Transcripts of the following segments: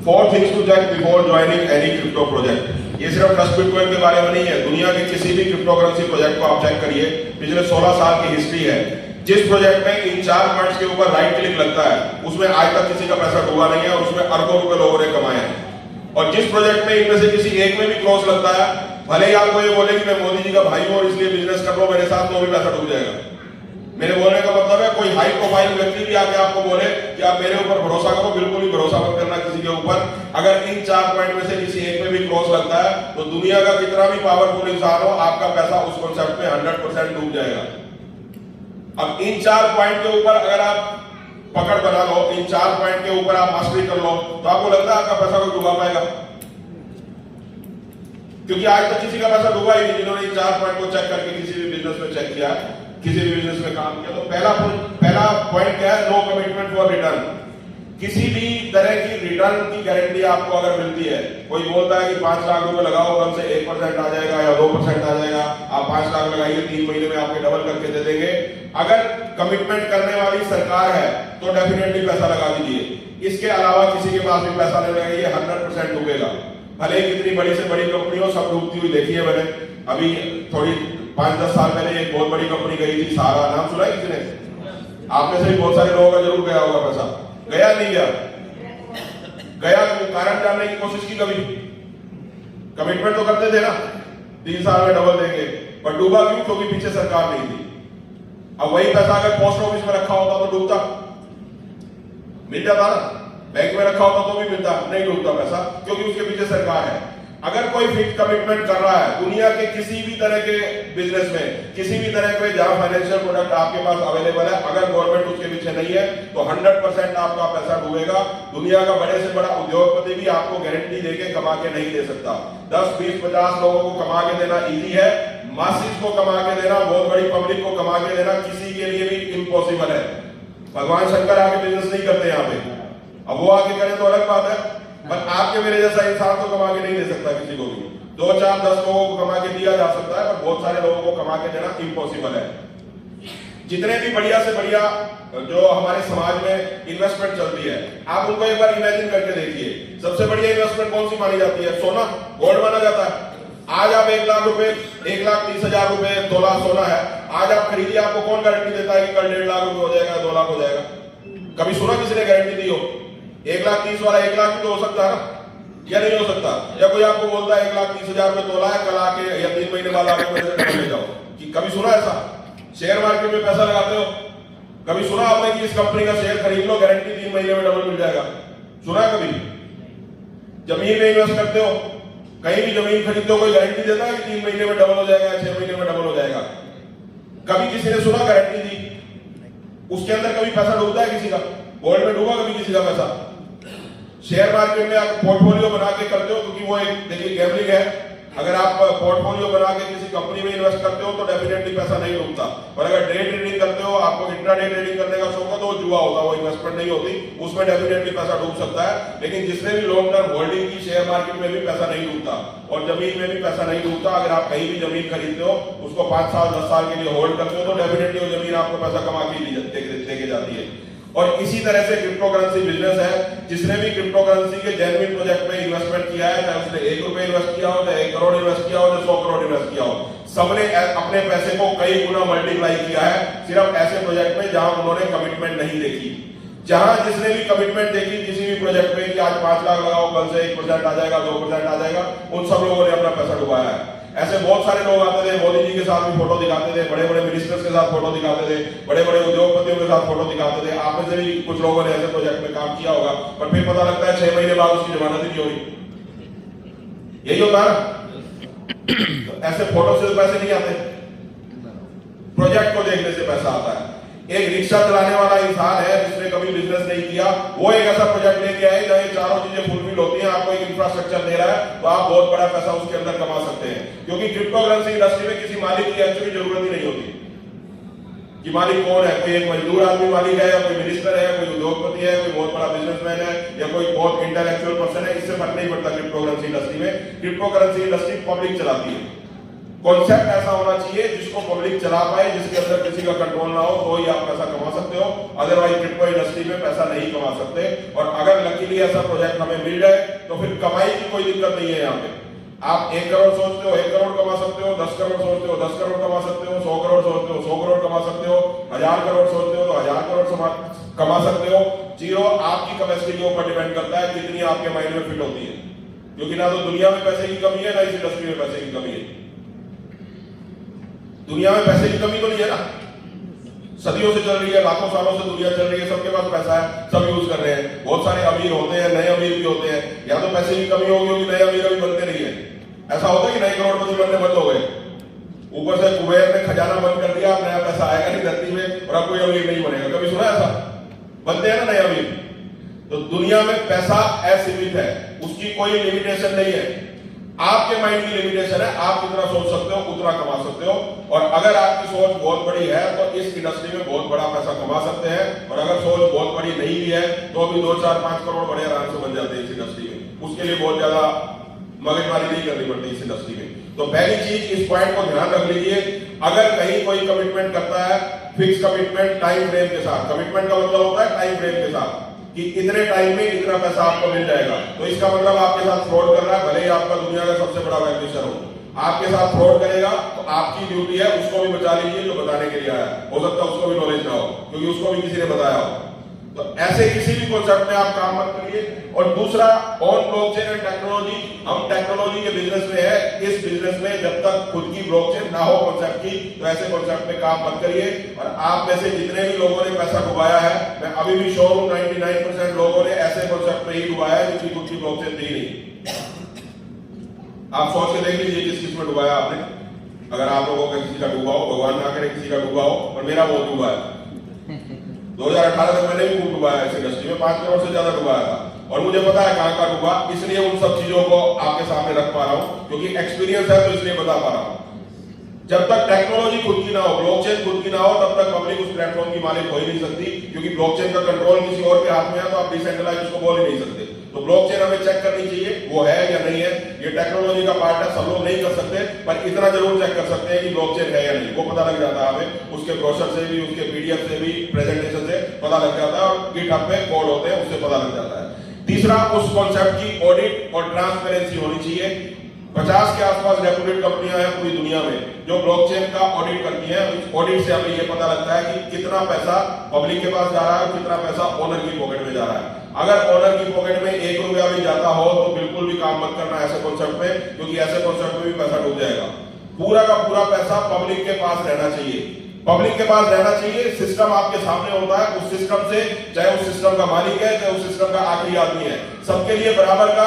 4 things to check before joining any crypto project। ये सिर्फ trust bitcoin के बारे में नहीं है, दुनिया के किसी भी क्रिप्टो करेंसी प्रोजेक्ट को आप चेक करिए, पिछले 16 साल की हिस्ट्री है। जिस प्रोजेक्ट में इन 4 पॉइंट्स के ऊपर राइट क्लिक लगता है उसमें आज तक किसी का पैसा डूबा नहीं है और उसमें अरबों रुपए लोगों ने कमाए हैं। और जिस प्रोजेक्ट में इनमें से किसी एक में भी क्रॉस लगता है, भले ही आपको ये बोले कि मैं मोदी जी का भाई हूं और इसलिए बिजनेस कर रहा हूं मेरे साथ, तो भी पैसा डूब जाएगा। मेरे बोलने का मतलब है कोई हाई प्रोफाइल व्यक्ति भी आके आपको बोले कि आप मेरे ऊपर भरोसा करो, बिल्कुल ही भरोसा मत करना किसी के ऊपर। अगर इन 4 पॉइंट में से किसी एक में भी क्रॉस लगता है तो दुनिया का कितना भी पावरफुल इंसान हो, आपका पैसा उस कॉन्सेप्ट में 100% डूब जाएगा। अब इन 4 पॉइंट के ऊपर अगर आप पकड़ बना लो, इन 4 पॉइंट के ऊपर आप मास्टरी कर लो, तो आपको लगता है आपका पैसा कोई डुबा पाएगा? क्योंकि आज तक किसी का पैसा डूबा ही नहीं जिन्होंने इन 4 पॉइंट को चेक करके किसी भी बिजनेस में चेक किया, किसी भी बिजनेस में काम किया। तो पहला पॉइंट क्या है? No commitment for return. किसी भी तरह की रिटर्न की गारंटी आपको अगर मिलती है, कोई बोलता है कि 5 लाख रुपए लगाओ, कम से 1% आ जाएगा या 2% आ जाएगा, आप 5 लाख लगाइए 3 महीने में आपके डबल करके दे देंगे। अगर कमिटमेंट करने वाली सरकार है तो डेफिनेटली पैसा लगा दीजिए। इसके अलावा किसी के पास भी पैसा नहीं लगाइए, 100% डूबेगा। भले ही कितनी बड़ी से बड़ी कंपनी हो, सब डूबती हुई देखी है मैंने। अभी थोड़ी 5-10 साल पहले एक बहुत बड़ी कंपनी गई थी, सारा नाम सुना है किसी ने? आप में से भी बहुत सारे लोगों का जरूर गया होगा पैसा। गया नहीं गया? गया तो कारण जानने की कोशिश की कभी? कमिटमेंट तो करते थे ना 3 साल में डबल देंगे, पर डूबा क्यों? क्योंकि पीछे सरकार नहीं थी। अब वही पैसा अगर पोस्ट ऑफिस में रखा होता तो डूबता? मिल जाता ना। बैंक में रखा होता तो भी मिलता, नहीं डूबता पैसा, क्योंकि उसके पीछे सरकार है। अगर कोई फिक्स कमिटमेंट कर रहा है दुनिया के किसी भी तरह के बिजनेस में, किसी भी तरह के जहां फाइनेंशियल प्रोडक्ट आपके पास अवेलेबल है, अगर गवर्नमेंट उसके पीछे नहीं है तो 100% आपका पैसा डूबेगा। दुनिया का बड़े से बड़ा उद्योगपति भी आपको गारंटी देके कमा के नहीं दे सकता। 10, 20, 50 लोगों को कमा के देना इजी है, मासिस को कमा के देना, बहुत बड़ी पब्लिक को कमा के देना किसी के लिए भी इम्पॉसिबल है। भगवान शंकर आके बिजनेस नहीं करते यहाँ पे, अब वो आके करें तो अलग बात है, पर आपके मेरे जैसा इंसान तो कमा के नहीं दे सकता किसी को भी। 2, 4, 10 लोगों को कमा के दिया जा सकता है, पर बहुत सारे लोगों को कमा के देना इम्पॉसिबल है। जितने भी बढ़िया से बढ़िया जो हमारे समाज में इन्वेस्टमेंट चलती है, आप उनको एक बार इमेजिन करके देखिए। सबसे बढ़िया इन्वेस्टमेंट कौन सी मानी जाती है? सोना, गोल्ड माना जाता है। आज आप 1 लाख रुपए, 1,30,000 रुपए तोला सोना है, आज आप खरीदिए, आपको कौन गारंटी देता है कि कल 1.5 लाख रुपए हो जाएगा, 2 लाख हो जाएगा? कभी सुना किसी ने गारंटी दी हो? 1,30,000 वाला 1 लाख भी तो हो सकता है ना, या नहीं हो सकता? या कोई आपको बोलता है 1,30,000 रुपए तोला है, कल आके या 3 महीने बाद आके मेरे से ले जाओ, कि कभी सुना ऐसा? शेयर मार्केट में पैसा लगाते हो, कभी सुना आपने कि इस कंपनी का शेयर खरीद लो, गारंटी 3 महीने में डबल मिल जाएगा? सुना कभी? जमीन में इन्वेस्ट करते हो, कहीं भी जमीन खरीदते हो, कोई गारंटी देता है कि 3 महीने में डबल हो जाएगा, 6 महीने में डबल हो जाएगा? कभी किसी ने सुना गारंटी दी? उसके अंदर कभी पैसा डूबता है किसी का? गोल्ड में डूबा कभी किसी का पैसा? शेयर मार्केट में आप पोर्टफोलियो बना के करते हो, क्योंकि वो एक देखिए गैम्बलिंग है। अगर आप पोर्टफोलियो बना के किसी कंपनी में इन्वेस्ट करते हो तो डेफिनेटली पैसा नहीं डूबता, पर अगर डे ट्रेडिंग करते हो, आपको इंट्राडे ट्रेडिंग करने का शौक है, तो वो जुआ होता है, वो इन्वेस्टमेंट नहीं होती, उसमें डेफिनेटली पैसा डूब सकता है। लेकिन जिसने भी लॉन्ग टर्म होल्डिंग की, शेयर मार्केट में भी पैसा नहीं डूबता और जमीन में भी पैसा नहीं डूबता। अगर आप कहीं भी जमीन खरीदते हो, उसको 5 साल 10 साल के लिए होल्ड करते हो, तो डेफिनेटली वो जमीन आपको पैसा कमा के देके जाती है। और इसी तरह से क्रिप्टो करेंसी बिजनेस है। जिसने भी क्रिप्टो करेंसी के जेन्युइन प्रोजेक्ट में इन्वेस्टमेंट किया है, चाहे उसने 1 रुपए इन्वेस्ट किया हो, चाहे 1 करोड़ इन्वेस्ट किया हो, चाहे 100 करोड़ इन्वेस्ट किया हो, सबने अपने पैसे को कई गुना मल्टीप्लाई किया है सिर्फ ऐसे प्रोजेक्ट में जहां उन्होंने कमिटमेंट नहीं देखी। जहां जिसने भी कमिटमेंट देखी किसी भी प्रोजेक्ट में कि आज 5 लाख लगाओ, कल से 1% आ जाएगा, 2% आ जाएगा, उन सब लोगों ने अपना पैसा डुबाया है। ऐसे बहुत सारे लोग आते थे, मोदी जी के साथ भी फोटो दिखाते थे, बड़े बड़े मिनिस्टर्स के साथ फोटो दिखाते थे, बड़े बड़े उद्योगपतियों के साथ फोटो दिखाते थे। आप में से भी कुछ लोगों ने ऐसे प्रोजेक्ट में काम किया होगा, पर फिर पता लगता है 6 महीने बाद उसकी जमानत ही नहीं हुई। यही होता है ना? तो ऐसे फोटो से पैसे नहीं आते, प्रोजेक्ट को देखने से पैसा आता है। एक रिक्शा चलाने वाला इंसान है जिसने कभी बिजनेस नहीं किया, वो एक ऐसा प्रोजेक्ट लेके आए जहां चारों चीजें फुलफिल होती हैं, आपको एक इंफ्रास्ट्रक्चर दे रहा है, तो आप बहुत बड़ा पैसा उसके अंदर कमा सकते हैं। क्योंकि क्रिप्टो करेंसी इंडस्ट्री में किसी मालिक की एक्चुअली जरूरत ही नहीं होती कि मालिक कौन है। कोई एक मजदूर आदमी मालिक है, या कोई मिनिस्टर है, कोई उद्योगपति है, कोई बहुत बड़ा बिजनेसमैन है, या कोई बहुत इंटेलेक्चुअल पर्सन है, इससे फर्क नहीं पड़ता। क्रिप्टो करेंसी इंडस्ट्री में, क्रिप्टो करेंसी इंडस्ट्री पब्लिक चलाती है। कॉन्सेप्ट ऐसा होना चाहिए जिसको पब्लिक चला पाए, जिसके अंदर किसी का कंट्रोल ना हो, तो ही आप पैसा कमा सकते हो, अदरवाइज क्रिप्टो इंडस्ट्री में पैसा नहीं कमा सकते। और अगर लकीली ऐसा प्रोजेक्ट हमें मिल जाए तो फिर कमाई की कोई दिक्कत नहीं है। यहाँ पे आप 1 करोड़ सोचते हो 1 करोड़ कमा सकते हो, 10 करोड़ सोचते हो 10 करोड़ कमा सकते हो, 100 करोड़ सोचते हो 100 करोड़ कमा सकते हो, 1000 करोड़ सोचते हो तो 1000 करोड़ कमा सकते हो। जीरो आपकी कैपेसिटी के ऊपर डिपेंड करता है कितनी आपके माइंड में फिट होती है, क्योंकि ना तो दुनिया में पैसे की कमी है, ना इस इंडस्ट्री में पैसे की कमी है। दुनिया में पैसे की कमी तो नहीं है ना, सदियों से चल रही है, लाखों सालों से दुनिया चल रही है, सबके पास पैसा है, सब यूज कर रहे हैं। बहुत सारे अमीर होते हैं, नए अमीर भी होते हैं। या तो पैसे की कमी होगी होगी, नए अमीर अभी बनते नहीं है। ऐसा होता है कि नए करोड़पति बनने बंद हो गए, ऊपर से कुबेर ने खजाना बंद कर दिया, अब नया पैसा आएगा नहीं धरती में और अब कोई अमीर नहीं बनेगा। कभी सुना ऐसा? बनते हैं ना नए अमीर। तो दुनिया में पैसा असीमित है, उसकी कोई लिमिटेशन नहीं है। आपके माइंड की लिमिटेशन है, आप जितना सोच सकते हो उतना कमा सकते हो। और अगर आपकी सोच बहुत बड़ी है तो इस इंडस्ट्री में बहुत बड़ा पैसा कमा सकते हैं। और अगर सोच बहुत बड़ी नहीं भी है तो भी 2, 4, 5 करोड़ बड़े आराम से बन जाते हैं इस इंडस्ट्री में। उसके लिए बहुत ज्यादा मगजमारी नहीं करनी पड़ती इस इंडस्ट्री में। तो पहली चीज, इस पॉइंट को ध्यान रख लीजिए, अगर कहीं कोई कमिटमेंट करता है, फिक्स कमिटमेंट टाइम फ्रेम के साथ। कमिटमेंट का मतलब होता है टाइम फ्रेम के साथ कि इतने टाइम में इतना पैसा आपको मिल जाएगा। तो इसका मतलब आपके साथ फ्रॉड कर रहा है, भले ही आपका दुनिया का सबसे बड़ा वैल्यूएशन हो। आपके साथ फ्रॉड करेगा तो आपकी ड्यूटी है उसको भी बचा लीजिए जो बताने के लिए आया। हो सकता है उसको भी नॉलेज ना हो, क्योंकि उसको भी किसी ने बताया हो। तो ऐसे किसी भी कॉन्सेप्ट में आप काम मत करिए। और दूसरा, ऑन ब्लॉकचेन एंड टेक्नोलॉजी, हम टेक्नोलॉजी के बिजनेस में है। इस बिजनेस में जब तक खुद की ब्लॉकचेन ना हो कॉन्सेप्ट की, तो ऐसे कॉन्सेप्ट में काम मत करिए। और आप में से जितने भी लोगों ने पैसा डुबाया है, मैं अभी भी श्योर हूं 99% लोगों ने ऐसे कॉन्सेप्ट में ही डुबाया है जिसकी खुद की ब्लॉकचेन थी नहीं। आप सोच के देख लीजिए किस किस में डुबाया आपने। अगर आप लोगों का किसी का डूबा हो, भगवान ना करे किसी का डूबा हो, और मेरा बहुत डूबा है। 2018 तक मैंने भी खूब डुबाया इस इंडस्ट्री में, 5 करोड़ से ज्यादा डुबाया था। और मुझे पता है कहां का डूबा, इसलिए उन सब चीजों को आपके सामने रख पा रहा हूं, क्योंकि एक्सपीरियंस है तो इसलिए बता पा रहा हूं। जब तक टेक्नोलॉजी खुद की ना हो, ब्लॉकचेन खुद की ना हो, तब तक पब्लिक उस प्लेटफॉर्म की मालिक हो ही नहीं सकती। क्योंकि ब्लॉकचेन का कंट्रोल किसी और के हाथ में है तो आप डिसेंट्रलाइज उसको बोल ही नहीं सकते। तो ब्लॉकचेन हमें चेक करनी चाहिए वो है या नहीं है। ये टेक्नोलॉजी का पार्ट है, सब लोग नहीं कर सकते, पर इतना जरूर चेक कर सकते हैं कि ब्लॉकचेन है या नहीं। वो पता लग जाता है हमें, उसके ब्रोशर से भी, उसके पीडीएफ से भी, प्रेजेंटेशन से पता लग जाता है। और गिटहब पे कोड होते हैं, उससे पता लग जाता है। तीसरा, उस कॉन्सेप्ट की ऑडिट और ट्रांसपेरेंसी होनी चाहिए। 50 के आसपास रेपुटेड कंपनियां हैं पूरी दुनिया में जो ब्लॉकचेन का ऑडिट करती हैं। इस ऑडिट से हमें यह पता लगता है कि कितना पैसा पब्लिक के पास जा रहा है और कितना पैसा ओनर की पॉकेट में जा रहा है। अगर ओनर की पॉकेट में 1 रुपया भी जाता हो तो बिल्कुल भी काम मत करना ऐसे कॉन्सेप्ट में, क्योंकि ऐसे कॉन्सेप्ट में भी पैसा डूब जाएगा। पूरा का पूरा पैसा पब्लिक के पास रहना चाहिए। पब्लिक के पास रहना चाहिए। सिस्टम आपके सामने होता है, उस सिस्टम से, चाहे उस सिस्टम का मालिक है, चाहे उस सिस्टम का आखिरी आदमी है, सबके लिए बराबर का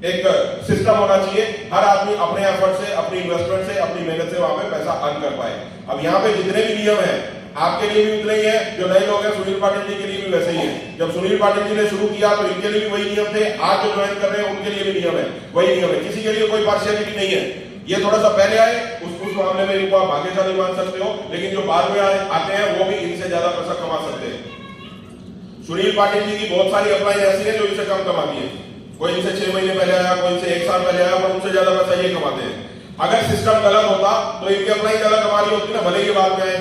एक सिस्टम होना चाहिए। हर आदमी अपने एफर्ट से, अपनी इन्वेस्टमेंट से, अपनी मेहनत से वहां पे पैसा अर्न कर पाए। अब यहाँ पे जितने भी नियम हैं आपके लिए भी उतने ही है। जो नए लोग हैं, सुनील पाटिल जी के लिए भी वैसे ही है। जब सुनील पाटिल जी ने शुरू किया तो इनके लिए भी वही नियम थे। आज जो ज्वाइन कर रहे हैं उनके लिए भी नियम है, वही नियम है। किसी के लिए कोई पार्शियलिटी नहीं है। ये थोड़ा सा पहले आए, उस मामले में इनको आप भाग्यशाली मान सकते हो, लेकिन जो बाद में आते हैं वो भी इनसे ज्यादा पैसा कमा सकते हैं। सुनील पाटिल जी की बहुत सारी अप्लाई ऐसी है जो इनसे कम कमाती है। कोई इनसे 6 महीने पहले आया, कोई इनसे 1 साल पहले आया, पर उनसे ज्यादा पैसा ये कमाते हैं। अगर सिस्टम गलत होता तो इनकी अप्लाई ज्यादा कमा रही होती ना, भले ही बाद में आए।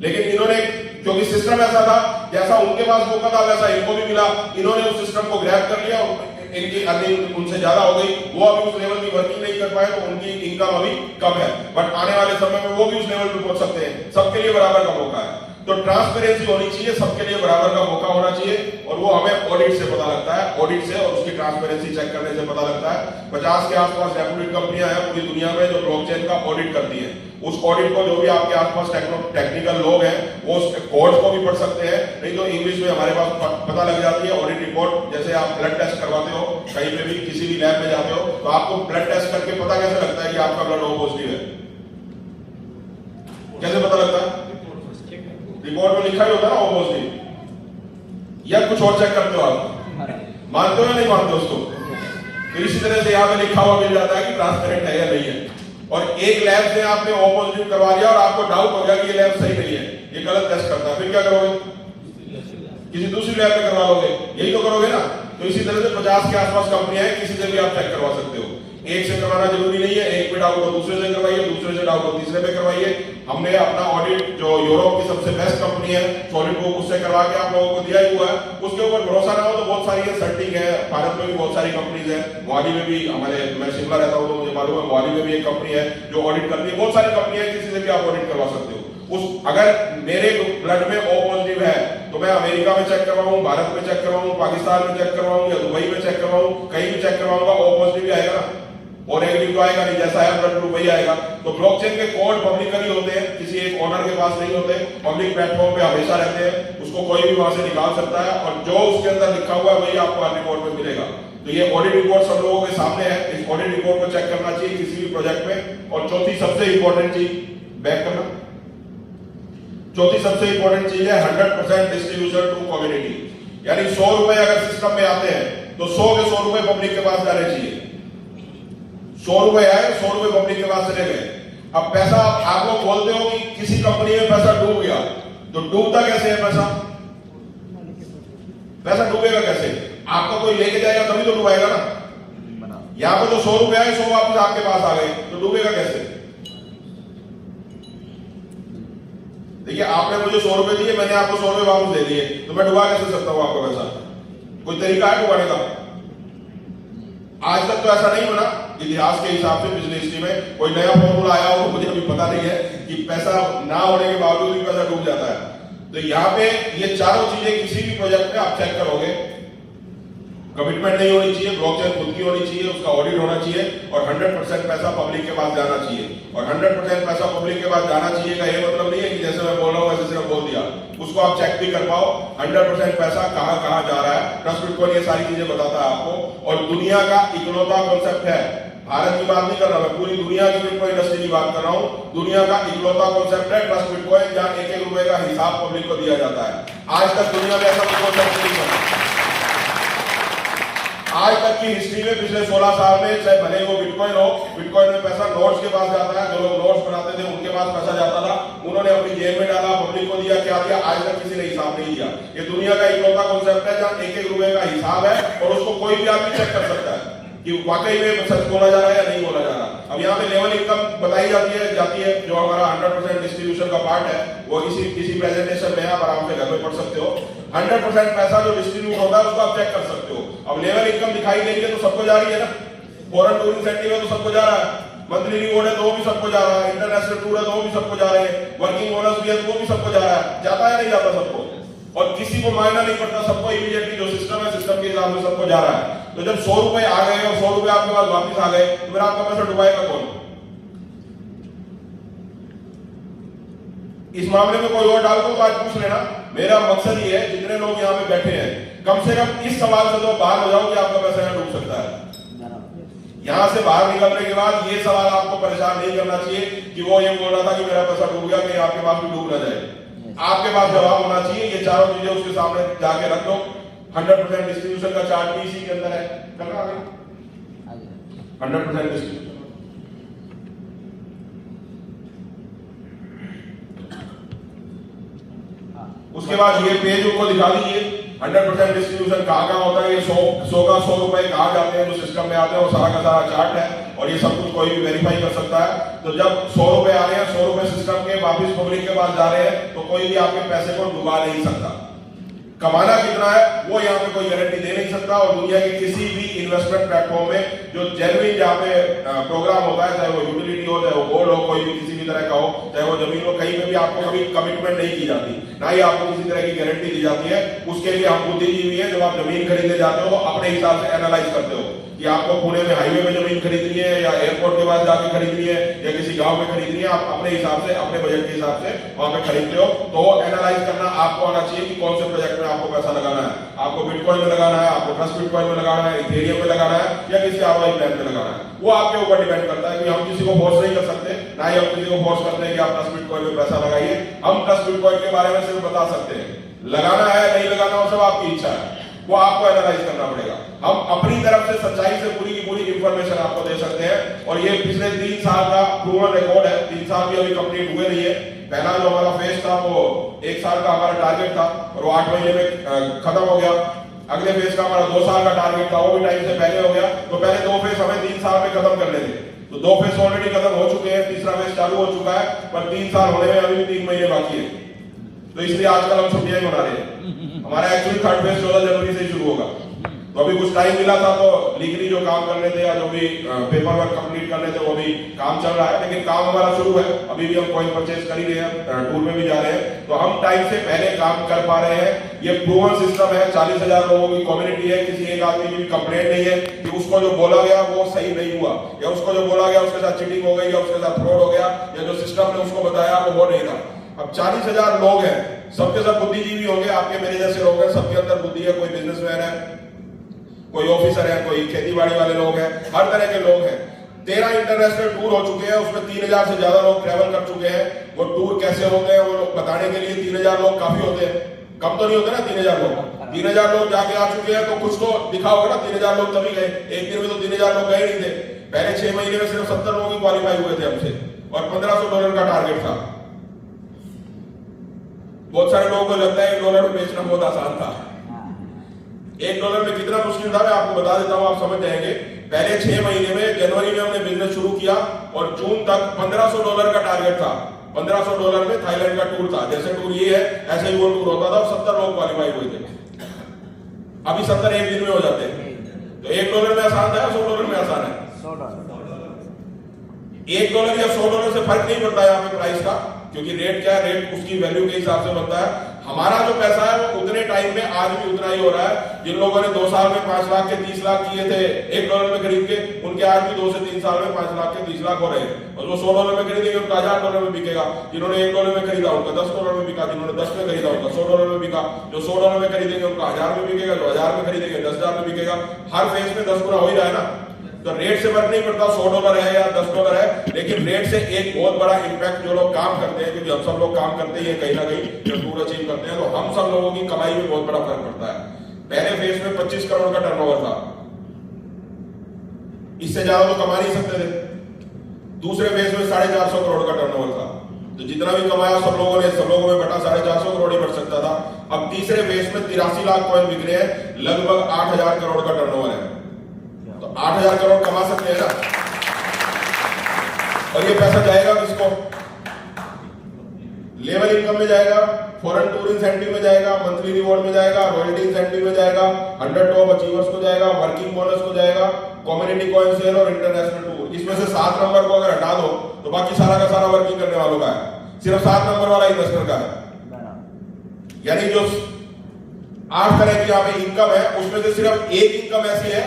लेकिन इन्होंने, क्योंकि सिस्टम ऐसा था, जैसा उनके पास मौका था वैसा इनको भी मिला। इन्होंने उस सिस्टम को ग्रैब कर लिया और इनकी अर्निंग उनसे ज्यादा हो गई। वो अभी उस लेवल की वर्किंग नहीं कर पाए तो उनकी इनकम अभी कम है, बट आने वाले समय में वो भी उस लेवल पे पहुंच सकते हैं। सबके लिए बराबर का मौका है। तो ट्रांसपेरेंसी होनी चाहिए, सबके लिए बराबर का मौका होना चाहिए। और वो हमें ऑडिट से पता लगता है, ऑडिट से और उसकी ट्रांसपेरेंसी चेक करने से पता लगता है। 50 के आसपास रेपुटेड कंपनियां हैं पूरी दुनिया में जो ब्लॉकचेन का ऑडिट करती हैं। उस ऑडिट को जो भी आपके आसपास टेक्निकल लोग हैं वो उस कोड को भी पढ़ सकते हैं, नहीं तो इंग्लिश में हमारे पास पता लग जाती है ऑडिट रिपोर्ट। जैसे आप ब्लड टेस्ट करवाते हो, कहीं पे भी किसी भी लैब में जाते हो, तो आपको ब्लड टेस्ट करके पता कैसे लगता है कि आपका ब्लड ओ पॉजिटिव है? कैसे पता लगता है? रिपोर्ट में लिखा ही होता है ना ओ पॉजिटिव, या कुछ और चेक करते हो आप? मानते हो या नहीं मानते उसको? तो इसी तरह से यहाँ पे लिखा हुआ मिल जाता है कि ट्रांसपेरेंट है या नहीं है। और एक लैब से आपने ओ पॉजिटिव करवा लिया और आपको डाउट हो गया कि ये लैब सही नहीं है, ये गलत टेस्ट करता है, फिर क्या करोगे? किसी दूसरी लैब में करवा लोगे, यही तो करोगे ना। तो इसी तरह से 50 के आसपास कंपनियां हैं, किसी से भी आप चेक करवा सकते हो। एक से करवाना जरूरी नहीं है, एक पे डाउट हो दूसरे से करवाइए, दूसरे से डाउट हो तीसरे पे करवाइए। हमने अपना ऑडिट जो यूरोप की सबसे बेस्ट कंपनी है सॉलिड बुक, उससे करवा के आप लोगों को दिया ही हुआ है। उसके ऊपर भरोसा ना हो तो बहुत सारी सर्टिंग है, भारत में भी बहुत सारी कंपनीज है, मोहाली में भी हमारे, मैं शिमला रहता हूँ तो मुझे मालूम है मोहाली में भी एक कंपनी है जो ऑडिट करती है। बहुत सारी कंपनी है, किसी से भी आप ऑडिट करवा सकते हो। अगर मेरे ब्लड में O पॉजिटिव है तो मैं अमेरिका में चेक करवाऊं, भारत में चेक करवाऊं, पाकिस्तान में चेक करवाऊं या दुबई में चेक करवाऊं, कहीं भी चेक करवाऊंगा O पॉजिटिव ही आएगा ना, और नेगेटिव तो आएगा नहीं, जैसा है ब्लड ग्रुप वही आएगा। तो ब्लॉकचेन के कोड पब्लिकली होते हैं, किसी एक ओनर के पास नहीं होते, पब्लिक प्लेटफॉर्म पे हमेशा रहते हैं, उसको कोई भी वहां से निकाल सकता है और जो उसके अंदर लिखा हुआ है वही आपको हर रिपोर्ट में मिलेगा। तो ये ऑडिट रिपोर्ट सब लोगों के सामने है, इस ऑडिट रिपोर्ट को चेक करना चाहिए किसी भी प्रोजेक्ट में। और चौथी सबसे इंपॉर्टेंट चीज बैक करना, चौथी सबसे इंपॉर्टेंट चीज है 100% डिस्ट्रीब्यूशन टू कम्युनिटी। यानी 100 रुपए अगर सिस्टम में आते हैं तो 100 के 100 रुपए पब्लिक के पास जाने चाहिए। 100 रुपए आए, 100 रुपए पब्लिक के पास चले गए। अब पैसा आप लोग बोलते हो कि किसी कंपनी में पैसा डूब गया, तो डूबता कैसे है पैसा? पैसा डूबेगा कैसे? आपका कोई लेके जाएगा तभी तो डूबेगा ना। यहां पे तो 100 रुपए आए, 100 वापस आपके पास आ गए, तो डूबेगा कैसे? देखिए, आपने मुझे 100 रुपए दिए, मैंने आपको 100 रुपए वापस दे दिए, तो मैं डुबा कैसे सकता हूं आपका पैसा? कोई तरीका है डुबाने का? आज तक तो ऐसा नहीं बना। इतिहास के हिसाब से पिछले हिस्ट्री में कोई नया फॉर्मूला आया हो मुझे अभी पता नहीं है कि पैसा ना होने के बावजूद भी पैसा डूब जाता है। तो यहाँ पे ये चारों चीजें किसी भी प्रोजेक्ट में आप चेक करोगे, कमिटमेंट नहीं होनी चाहिए, ब्लॉकचेन खुद की होनी चाहिए, उसका ऑडिट होना चाहिए और 100% पैसा पब्लिक के पास जाना चाहिए। और 100% पैसा पब्लिक के पास जाना चाहिए का ये मतलब नहीं है कि जैसे मैं बोल रहा हूँ वैसे सिर्फ बोल दिया, उसको आप चेक भी कर पाओ 100% पैसा कहां कहां जा रहा है। ट्रस्ट बिटकॉइन ये सारी चीजें बताता है आपको। और दुनिया का इकलौता कॉन्सेप्ट है, भारत की बात नहीं कर रहा मैं, पूरी दुनिया की बिटकॉइन इंडस्ट्री की बात कर रहा हूं। दुनिया का इकलौता कॉन्सेप्ट है ट्रस्ट बिटकॉइन, जहां एक रुपए का हिसाब पब्लिक को दिया जाता है। आज तक दुनिया में ऐसा कॉन्सेप्ट नहीं बना। आज तक की हिस्ट्री में पिछले 16 साल में, चाहे भले वो बिटकॉइन हो, बिटकॉइन में पैसा नोट्स के पास जाता है, जो लोग नोट्स बनाते थे उनके पास पैसा जाता था, उन्होंने अपनी जेब में डाला, पब्लिक को दिया, क्या दिया? आज तक किसी ने हिसाब नहीं दिया। ये दुनिया का इकलौता कॉन्सेप्ट है जहां एक रुपए का हिसाब है और उसको कोई भी आदमी चेक कर सकता है कि वाकई में सच बोला जा रहा है या नहीं बोला जा रहा। अब यहाँ पे लेवल इनकम बताई जाती है जो हमारा 100% डिस्ट्रीब्यूशन का पार्ट है, वो किसी प्रेजेंटेशन में आप आराम से घर में पढ़ सकते हो। 100% पैसा जो डिस्ट्रीब्यूट होता है उसको आप चेक कर सकते हो। अब लेवल इनकम दिखाई दे रही है तो सबको जा रही है ना, फॉरेन टूर इंसेंटिव है तो सबको जा रहा है, मंथली रिवॉर्ड है तो वो भी सबको जा रहा है, इंटरनेशनल टूर है तो वो भी सबको जा रहे हैं, वर्किंग बोनस भी है तो वो भी सबको जा रहा है। जाता है नहीं जाता सबको? और किसी को मायना नहीं पड़ता, सबको इमीडिएटली जो सिस्टम है, सिस्टम के हिसाब से सबको जा रहा है। तो जब 100 रुपए आ गए और 100 रुपए आपके पास वापस आ गए तो फिर आपका पैसा डुबाएगा कौन? इस मामले में कोई और डाउट हो तो आज पूछ लेना। मेरा मकसद ये है, जितने लोग यहाँ पे बैठे हैं, कम से कम इस सवाल से तो बाहर हो जाओ कि आपका पैसा यहाँ डूब सकता है। यहां से बाहर निकलने के बाद ये सवाल आपको परेशान नहीं करना चाहिए कि वो ये बोल रहा था कि मेरा पैसा डूब गया, कि आपके पास भी डूब ना जाए। आपके पास जवाब होना चाहिए। ये चारों चीजें उसके सामने जाके रख दो। 100% डिस्ट्रीब्यूशन का चार्ट भी इसी के अंदर है, करना आगे 100% डिस्ट्रीब्यूशन। उसके बाद ये पेज उनको दिखा दीजिए 100% डिस्ट्रीब्यूशन कहाँ होता है, ये 100 का 100 रुपए कहाँ जाते हैं, जो सिस्टम में आते हैं, वो सारा का सारा चार्ट है और ये सब कुछ कोई भी वेरीफाई कर सकता है। तो जब 100 रुपए आ रहे हैं, 100 रुपए सिस्टम के वापिस पब्लिक के पास जा रहे हैं, तो कोई भी आपके पैसे को डुबा नहीं सकता। कमाना कितना है वो यहाँ पे कोई गारंटी दे नहीं सकता। और दुनिया के किसी भी इन्वेस्टमेंट प्लेटफॉर्म में जो जेन्युइन जहाँ पे प्रोग्राम होता है, चाहे वो यूटिलिटी हो, चाहे वो गोल्ड हो, कोई भी किसी भी तरह का हो, चाहे वो जमीन हो, कहीं पे भी आपको कभी कमिटमेंट नहीं की जाती, ना ही आपको किसी तरह की गारंटी दी जाती है। उसके लिए हम बुद्धिजीवी है, जब आप जमीन खरीदने जाते हो तो अपने हिसाब से एनालाइज करते हो कि आपको पुणे में हाईवे में जमीन खरीदनी है या एयरपोर्ट के पास जाके खरीदनी है या किसी गांव में खरीदनी है। आप अपने हिसाब से, अपने बजट के हिसाब से वहां पे खरीदते हो। तो एनालाइज करना आपको आना चाहिए कि कौन से प्रोजेक्ट में आपको पैसा लगाना है। आपको बिटकॉइन में लगाना है, आपको ट्रस्ट बिटकॉइन में लगाना है, इथेरियम में लगाना है या किसी आरओआई प्लान में लगाना है। वो आपके ऊपर डिपेंड करता है कि हम किसी को फोर्स नहीं कर सकते, ना ही हम किसी को फोर्स करते हैं कि आप ट्रस्ट बिटकॉइन में पैसा लगाइए। हम ट्रस्ट बिटकॉइन के बारे में सिर्फ बता सकते हैं, लगाना है नहीं लगाना वो सब आपकी इच्छा है, वो आपको एनालाइज करना पड़ेगा। हम अपनी तरफ से सच्चाई से पूरी की पूरी इंफॉर्मेशन आपको दे सकते हैं। और ये पिछले 3 साल का प्रूवन रिकॉर्ड है। 3 साल भी अभी कंप्लीट हुए नहीं है। पहला जो हमारा फेज था वो 1 साल का हमारा टारगेट था और वो 8 महीने में खत्म हो गया। अगले फेज का हमारा 2 साल का टारगेट था, वो भी टाइम से पहले हो गया। तो पहले 2 फेज हमें 3 साल में खत्म करने थे, तो 2 फेज ऑलरेडी खत्म हो चुके हैं, तीसरा फेज चालू हो चुका है, पर 3 साल होने में अभी भी 3 महीने बाकी है। तो इसलिए आजकल हम छुट्टियां ही मना रहे हैं। हमारा एक्चुअली थर्ड फेज 14 जनवरी से शुरू होगा। तो अभी कुछ टाइम मिला था, तो लीगली जो काम करने थे या जो भी पेपर वर्क कंप्लीट करने थे वो भी काम चल रहा है, लेकिन काम हमारा शुरू है। अभी भी हम कॉइन परचेज कर ही रहे हैं, टूर में भी जा रहे हैं, तो हम टाइम से पहले काम कर पा रहे हैं। ये प्रूवन सिस्टम है, 40,000 लोगों की कम्युनिटी है, किसी एक आदमी की भी कंप्लेंट नहीं है कि उसको जो बोला गया वो सही नहीं हुआ, या उसको जो बोला गया उसके साथ चीटिंग हो गई, या उसके साथ फ्रॉड हो गया, या जो सिस्टम ने उसको बताया वो नहीं था। अब 40,000 लोग हैं, सबके सब बुद्धिजीवी होंगे, आपके मेरे जैसे लोग हैं, सबके अंदर बुद्धि है, कोई बिजनेसमैन है, कोई ऑफिसर है, कोई खेतीबाड़ी वाले लोग हैं, हर तरह के लोग हैं। 13 इंटरनेशनल टूर हो चुके हैं, उसमें 3,000 से ज्यादा लोग ट्रैवल कर चुके हैं। वो टूर कैसे होते हैं वो लोग बताने के लिए 3,000 लोग काफी होते हैं, कम तो नहीं होते ना 3,000 लोग। 3,000 लोग जाके आ चुके हैं, तो कुछ तो दिखा होगा ना, 3,000 लोग तभी गए। एक दिन में तो 3,000 लोग गए नहीं थे। पहले 6 महीने में सिर्फ 70 लोग ही क्वालिफाई हुए थे हमसे, और $1,500 का टारगेट था। बहुत सारे लोगों को लगता है $1 में बेचना बहुत आसान था। $1 में कितना मुश्किल था मैं आपको बता देता हूं, आप समझ जाएंगे। पहले 6 महीने में, जनवरी में हमने बिजनेस शुरू किया और जून तक $1,500 का टारगेट था। $1,500 में थाईलैंड का टूर था। जैसे टूर ये है ऐसे ही वो टूर होता था, और 70 लोग क्वालिफाई हुए थे। अभी 70 एक दिन में हो जाते हैं। तो $1 में आसान था या $100 में आसान है? $1 या $100 से फर्क नहीं पड़ता यहाँ पे प्राइस का, क्योंकि रेट क्या है, रेट उसकी वैल्यू के हिसाब से बनता है। हमारा जो पैसा है वो उतने टाइम में आज भी उतना ही हो रहा है। जिन लोगों ने 2 साल में 5 लाख के 30 लाख किए थे $1 में खरीद के, उनके आज भी 2 से 3 साल में 5 लाख के 30 लाख हो रहे हैं। और जो $100 में खरीदेंगे उनका $1,000 में बिकेगा। जिन्होंने $1 में खरीदा उनका $10 में बिका, जिन्होंने 10 में खरीदा उनका $100 में बिका। जो $100 में खरीदेंगे उनका 1,000 में बिकेगा, जो 1,000 में खरीदेंगे 10,000 में बिकेगा। हर फेज में 10 गुना हो ही रहा है ना। तो रेट से फर्क नहीं पड़ता $100 है या $10 है, लेकिन रेट से एक बहुत बड़ा इंपैक्ट जो लोग काम करते हैं, क्योंकि हम सब लोग काम करते हैं कहीं ना कहीं, जो टूर अचीव करते हैं, तो हम सब लोगों की कमाई में बहुत बड़ा फर्क पड़ता है। पहले फेज में 25 करोड़ का टर्नओवर था, इससे ज्यादा तो कमा नहीं सकते थे। दूसरे फेज में 450 करोड़ का टर्नओवर था, तो जितना भी कमाया सब लोगों में बटा 450 करोड़ ही बढ़ सकता था। अब तीसरे फेज में 83 लाख कॉइन बिक रहे हैं, लगभग 8,000 करोड़ का टर्नओवर है। तो 8,000 करोड़ कमा सकते हैं ना। और ये पैसा जाएगा किसको? लेवल इनकम में जाएगा, फॉरेन टूर इंसेंटिव में जाएगा, मंथली रिवॉर्ड में जाएगा, रॉयल्टी इंसेंटिव में जाएगा, 100 टॉप अचीवर्स को जाएगा, वर्किंग बोनस को जाएगा, कम्युनिटी कॉइन सेल और इंटरनेशनल टूर। इसमें से 7 नंबर को अगर हटा दो तो बाकी सारा का सारा वर्किंग करने वालों का है, सिर्फ 7 नंबर वाला इन्वेस्टर का है। यानी जो 8 तरह की यहाँ पे इनकम है, उसमें से सिर्फ एक इनकम ऐसी है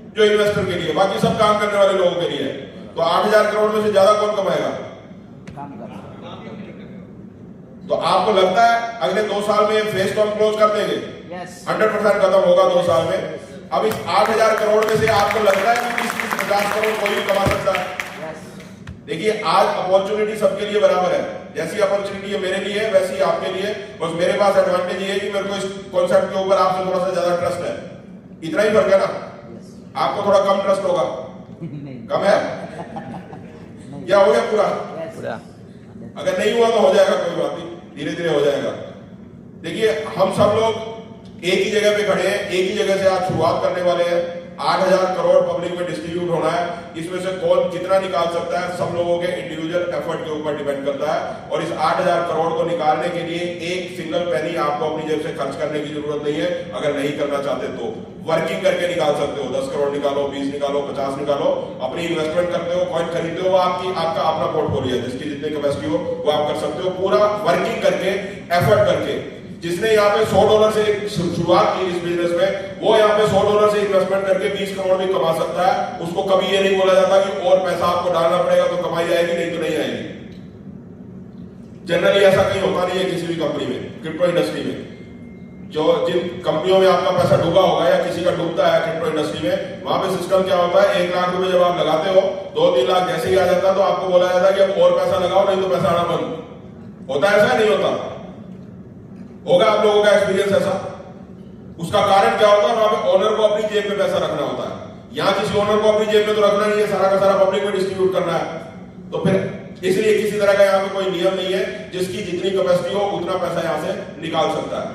जो इन्वेस्टर के लिए, बाकी सब काम करने वाले लोगों के लिए है। तो 8,000 करोड़ में से ज्यादा कौन कमाएगा? तो आपको लगता है अगले 2 साल में फेज को हम क्लोज कर देंगे? 100% खत्म होगा 2 साल में। अब इस 8,000 करोड़ में से आपको लगता है कि 20-50 करोड़ कोई भी कमा सकता है? देखिए, आज अपॉर्चुनिटी सबके लिए बराबर है। जैसी अपॉर्चुनिटी है मेरे लिए वैसी ही आपके लिए। बस मेरे पास एडवांटेज ये है कि मेरे को इस कॉन्सेप्ट के ऊपर आपसे थोड़ा सा ज्यादा ट्रस्ट है, इतना ही फर्क है ना। आपको थोड़ा कम ट्रस्ट होगा। कम है क्या? हो गया पूरा? अगर नहीं हुआ तो हो जाएगा, कोई बात नहीं, धीरे धीरे हो जाएगा। देखिए, हम सब लोग एक ही जगह पे खड़े हैं, एक ही जगह से आज शुरुआत करने वाले हैं। 8,000 करोड़ पब्लिक में डिस्ट्रीब्यूट होना है। इसमें से कौन कितना निकाल सकता है, सब लोगों के इंडिविजुअल एफर्ट के ऊपर डिपेंड करता है। और इस 8,000 करोड़ को निकालने के लिए एक सिंगल पेनी आपको अपनी जेब से खर्च करने की जरूरत नहीं है। अगर नहीं करना चाहते तो वर्किंग करके निकाल सकते हो। 10 करोड़ निकालो, 20 निकालो, 50 निकालो, अपनी इन्वेस्टमेंट करते हो, कॉइन खरीदते हो, आपका अपना पोर्टफोलियो है, जिसकी जितनी कैपेसिटी हो वो आप कर सकते हो, पूरा वर्किंग करके, एफर्ट करके। जिसने यहाँ पे $100 से शुरुआत की इस बिजनेस में, वो यहाँ पे $100 से इन्वेस्टमेंट करके 20 करोड़ भी कमा सकता है। उसको कभी ये नहीं बोला जाता कि और पैसा आपको डालना पड़ेगा तो कमाई आएगी, नहीं तो नहीं आएगी। जनरली ऐसा कहीं होता नहीं है किसी भी कंपनी में, क्रिप्टो इंडस्ट्री में। जो जिन कंपनियों में आपका पैसा डूबा होगा या किसी का डूबता है क्रिप्टो इंडस्ट्री में, वहां पे सिस्टम क्या होता है, 1 लाख रुपए जब आप लगाते हो, 2-3 लाख जैसे ही आ जाता है तो आपको बोला जाता है कि अब और पैसा लगाओ, नहीं तो पैसा आना बंद। होता है ऐसा? नहीं होता होगा? आप लोगों का एक्सपीरियंस ऐसा? उसका कारण क्या होता है? वहां पे ओनर को अपनी जेब में पैसा रखना होता है। यहां किसी ओनर को अपनी जेब में तो रखना नहीं है, सारा का सारा पब्लिक में डिस्ट्रीब्यूट करना है। तो फिर इसलिए किसी तरह का यहाँ पे कोई नियम नहीं है, जिसकी जितनी कैपेसिटी हो उतना पैसा यहां से निकाल सकता है।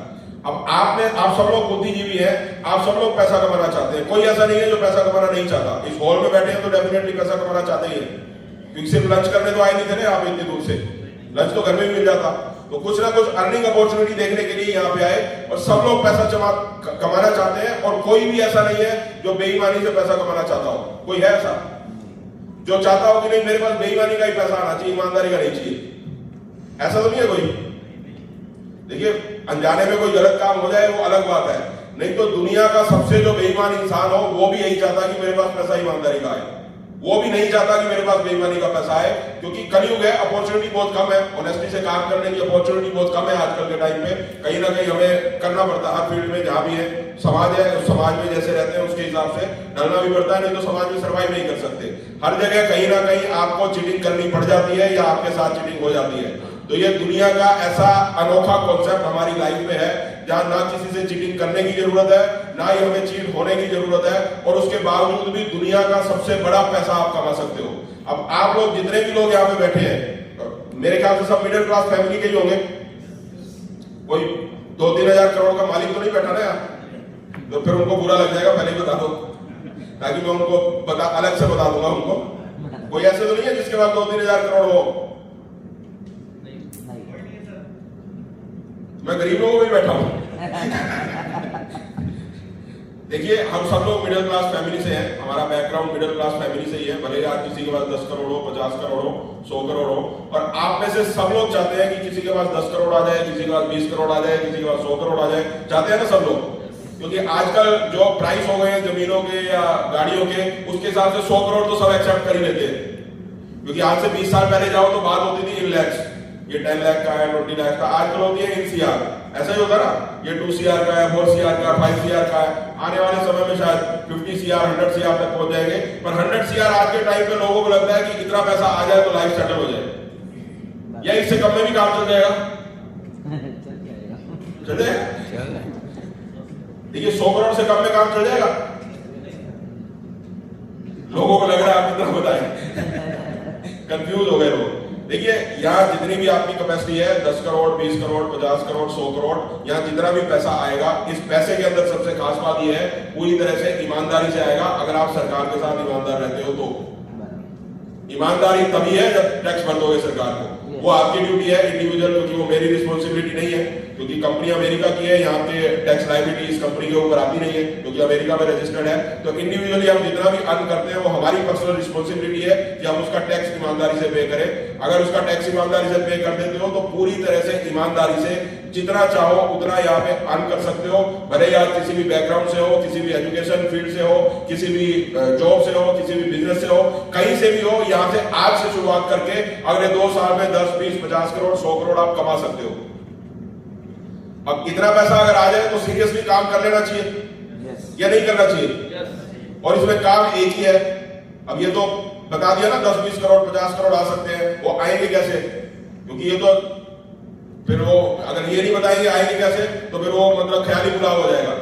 आप सब लोग बुद्धिजीवी हैं, आप सब लोग पैसा कमाना चाहते हैं, कोई ऐसा नहीं है जो पैसा कमाना नहीं चाहता। इस हॉल में बैठे हैं तो डेफिनेटली पैसा कमाना चाहते ही हैं, क्योंकि सिर्फ लंच करने तो आए नहीं थे ना आप इतनी दूर से, लंच तो घर में भी मिल जाता। तो कुछ ना कुछ अर्निंग अपॉर्चुनिटी देखने के लिए यहाँ पे आए, और सब लोग पैसा कमाना चाहते हैं, और कोई भी ऐसा नहीं है जो बेईमानी से पैसा कमाना चाहता हो। कोई है ऐसा जो चाहता हो कि नहीं मेरे पास बेईमानी का ही पैसा आना चाहिए, ईमानदारी का नहीं चाहिए? ऐसा तो नहीं है कोई। देखिए, अनजाने में कोई गलत काम हो जाए वो अलग बात है, नहीं तो दुनिया का सबसे जो बेईमान इंसान हो वो भी यही चाहता है कि मेरे पास पैसा ईमानदारी का आए, वो भी नहीं चाहता कि मेरे पास बेईमानी का पैसा आए, क्योंकि कलयुग है, अपॉर्चुनिटी बहुत कम है, ऑनेस्टी से काम करने की अपॉर्चुनिटी बहुत कम है आजकल के टाइम पे। कहीं ना कहीं हमें करना पड़ता है हर फील्ड में, जहां भी है समाज है, उस समाज में जैसे रहते हैं उसके हिसाब से ढलना भी पड़ता है, नहीं तो समाज में सर्वाइव नहीं कर सकते। हर जगह कहीं ना कहीं आपको चीटिंग करनी पड़ जाती है या आपके साथ चीटिंग हो जाती है। तो ये दुनिया का ऐसा अनोखा कॉन्सेप्ट हमारी लाइफ में है जहां ना किसी से चीटिंग करने की जरूरत है, ना ही हमें चीट होने की जरूरत है, और उसके बावजूद भी दुनिया का सबसे बड़ा पैसा आप कमा सकते हो। अब आप लोग जितने भी लोग यहाँ पे बैठे हैं, मेरे ख्याल से सब मिडिल क्लास फैमिली के ही होंगे, कोई 2-3 हजार करोड़ का मालिक तो नहीं बैठा ना यहाँ, तो फिर उनको बुरा लग जाएगा, पहले ही बता दो, ताकि मैं उनको अलग से बता दूंगा उनको। कोई ऐसे तो नहीं है जिसके पास 2-3 हजार करोड़ हो? मैं गरीब लोगों में बैठा हूं। देखिए, हम सब लोग मिडिल क्लास फैमिली से हैं, हमारा बैकग्राउंड मिडिल क्लास फैमिली से ही है, भले आज किसी के पास 10 करोड़ हो, 50 करोड़ हो, 100 करोड़ हो, और आप में से सब लोग चाहते हैं कि किसी के पास 10 करोड़ आ जाए, किसी के पास 20 करोड़ आ जाए, किसी के पास 100 करोड़ आ जाए, चाहते हैं ना सब लोग? क्योंकि आजकल जो प्राइस हो गए हैं जमीनों के या गाड़ियों के, उसके हिसाब से 100 करोड़ तो सब एक्सेप्ट कर ही लेते हैं। क्योंकि आज से 20 साल पहले जाओ तो बात होती थी इन लैक्स, ये 10 लाख का है, 20 लाख का, आजकल होती है इन सीआर, ऐसा ही होता ना, ये 2 सीआर का है, 4 सीआर का, 5 सीआर का है। आने वाले समय में शायद 50 सीआर, 100 सीआर तक पहुंच जाएंगे, पर 100 सीआर आज के टाइम पे लोगों को लगता है कि इतना पैसा आ जाए तो लाइफ सेटल हो जाए, या इससे कम में भी काम चल जाएगा। चल जाएगा? देखिए, 100 करोड़ से कम में काम चल जाएगा? लोगों को लग रहा है आप कितना बताएं, कंफ्यूज हो गए लोग। देखिए, यहाँ जितनी भी आपकी कैपेसिटी है, 10 करोड़, 20 करोड़, 50 करोड़, 100 करोड़, यहाँ जितना भी पैसा आएगा, इस पैसे के अंदर सबसे खास बात यह है, पूरी तरह से ईमानदारी से आएगा। अगर आप सरकार के साथ ईमानदार रहते हो तो ईमानदारी तभी है जब टैक्स भर दोगे सरकार को, वो आपकी ड्यूटी है इंडिविजुअल, क्योंकि वो मेरी रिस्पॉन्सिबिलिटी नहीं है, क्योंकि कंपनी अमेरिका की है, यहाँ पे टैक्स लायबिलिटी इस कंपनी के ऊपर आती नहीं है, क्योंकि अमेरिका में रजिस्टर्ड है। तो इंडिविजुअली हम जितना भी अर्न करते हैं वो हमारी पर्सनल रिस्पॉन्सिबिलिटी है कि हम उसका टैक्स ईमानदारी से पे करें। अगर उसका टैक्स ईमानदारी से पे कर देते हो तो पूरी तरह से ईमानदारी से जितना चाहो उतना यहाँ पे अर्न कर सकते हो, भले ही आप किसी भी बैकग्राउंड से हो, किसी भी एजुकेशन फील्ड से हो, किसी भी जॉब से हो, किसी भी बिजनेस से हो, कहीं से भी हो, यहाँ से आज से शुरुआत करके अगले 2 साल में 10, 20, 50 करोड़, 100 करोड़ आप कमा सकते हो। अब इतना पैसा अगर आ जाए तो सीरियसली काम कर लेना चाहिए या नहीं करना चाहिए? और इसमें काम एक ही है। अब ये तो बता दिया ना 10, 20 करोड़, 50 करोड़ आ सकते हैं, वो आएंगे कैसे? क्योंकि ये तो फिर वो अगर ये नहीं बताएंगे आएंगे कैसे, तो फिर वो मतलब ख्याली बुलाव हो जाएगा,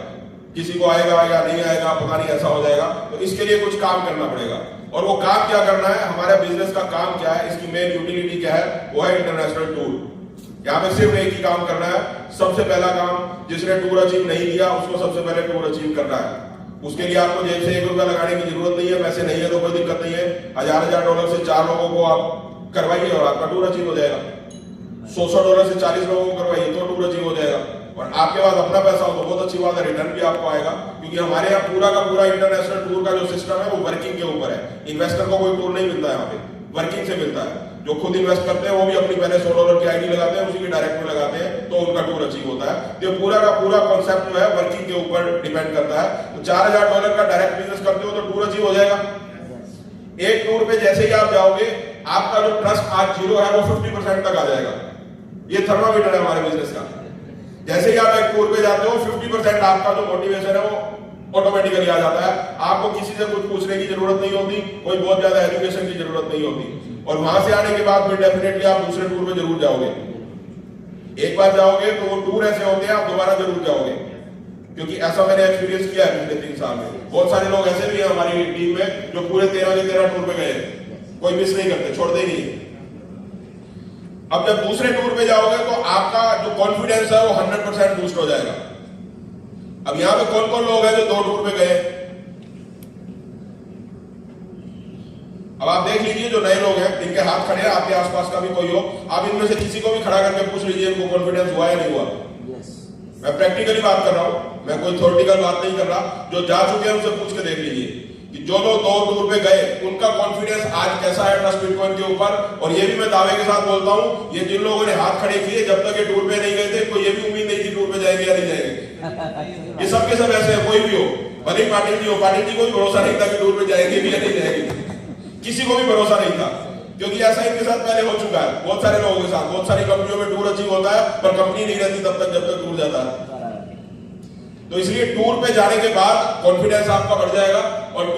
किसी को आएगा या नहीं आएगा पता नहीं, ऐसा हो जाएगा। तो इसके लिए कुछ काम करना पड़ेगा, और वो काम क्या करना है, हमारे बिजनेस का काम क्या है, इसकी मेन यूटिलिटी क्या है, वो है इंटरनेशनल टूर। यहाँ पे सिर्फ एक ही काम करना है। सबसे पहला काम, जिसने टूर अचीव नहीं किया उसको सबसे पहले टूर अचीव करना है। उसके लिए आपको जेब से 1 रुपया लगाने की जरूरत नहीं है, पैसे नहीं है तो कोई दिक्कत नहीं है। $1000 से 4 लोगों को आप करवाइए और आपका टूर अचीव हो जाएगा। $100 से 40 लोगों को करवाइए तो टूर अचीव हो जाएगा। और आपके पास अपना पैसा हो तो बहुत अच्छी बात है, रिटर्न भी आपको आएगा। क्योंकि हमारे यहाँ पूरा का पूरा इंटरनेशनल टूर का जो सिस्टम है वो वर्किंग के ऊपर है। इन्वेस्टर को कोई टूर नहीं मिलता है, यहाँ पे वर्किंग से मिलता है। जो खुद इन्वेस्ट करते हैं वो भी अपनी पहले $100 की आईडी लगाते हैं, उसी के डायरेक्ट में लगाते हैं, तो उनका टूर अचीव होता है। तो पूरा का पूरा कॉन्सेप्ट जो है वर्किंग के ऊपर डिपेंड करता है। तो $4000 का डायरेक्ट बिजनेस करते हो तो टूर अचीव हो जाएगा। एक टूर पे जैसे ही आप जाओगे, आपका जो ट्रस्ट आज 0 है वो 50% तक आ जाएगा। ये थर्मामीटर है हमारे बिजनेस का। जैसे ही आप एक टूर पे जाते हो, 50% आपका जो मोटिवेशन है वो ऑटोमेटिकली आ जाता है। आपको किसी से कुछ पूछने की जरूरत नहीं होती, कोई बहुत ज्यादा एजुकेशन की जरूरत नहीं होती। और वहां से आने के बाद फिर डेफिनेटली आप दूसरे टूर में जरूर जाओगे। एक बार जाओगे तो वो टूर ऐसे होते हैं आप दोबारा जरूर जाओगे, क्योंकि ऐसा मैंने एक्सपीरियंस किया है पिछले 3 साल में। बहुत सारे लोग ऐसे भी हैं हमारी टीम में जो पूरे 13 के 13 टूर पे गए, कोई मिस नहीं करते, छोड़ते ही नहीं। अब जब दूसरे टूर पे जाओगे तो आपका जो कॉन्फिडेंस है वो 100% बूस्ट हो जाएगा। अब यहां पे कौन कौन लोग हैं जो 2 टूर पे गए? अब आप देख लीजिए जो नए लोग हैं, इनके हाथ खड़े हैं, आपके आसपास का भी कोई हो, आप इनमें से किसी को भी खड़ा करके पूछ लीजिए इनको कॉन्फिडेंस हुआ या नहीं हुआ। मैं प्रैक्टिकली बात कर रहा हूं, मैं कोई थ्योरेटिकल बात नहीं कर रहा। जो जा चुके हैं उनसे पूछ के देख लीजिए कि जो लोग 2 टूर पे गए उनका कॉन्फिडेंस आज कैसा है ट्रस्ट बिटकॉइन के ऊपर। और ये भी मैं दावे के साथ बोलता हूं, ये जिन लोगों ने हाथ खड़े किए जब तक ये टूर पे नहीं गए थे, कोई ये भी उम्मीद नहीं थी टूर पे जाएंगे या नहीं जाएंगे। ये सबके सब ऐसे है, कोई भी हो, भले ही पाटिल जी हो, पाटिल जी को भी भरोसा नहीं था कि टूर पे जाएंगे भी या नहीं जाएंगे, किसी को भी भरोसा नहीं था, क्योंकि ऐसा इनके साथ पहले हो चुका है बहुत सारे लोगों के साथ। बहुत सारी कंपनियों में टूर अचीव होता है पर कंपनी नहीं रहती तब तक जब तक टूर जाता है। तो इसलिए टूर पे जाने के बाद कॉन्फिडेंस आपका बढ़ जाएगा। और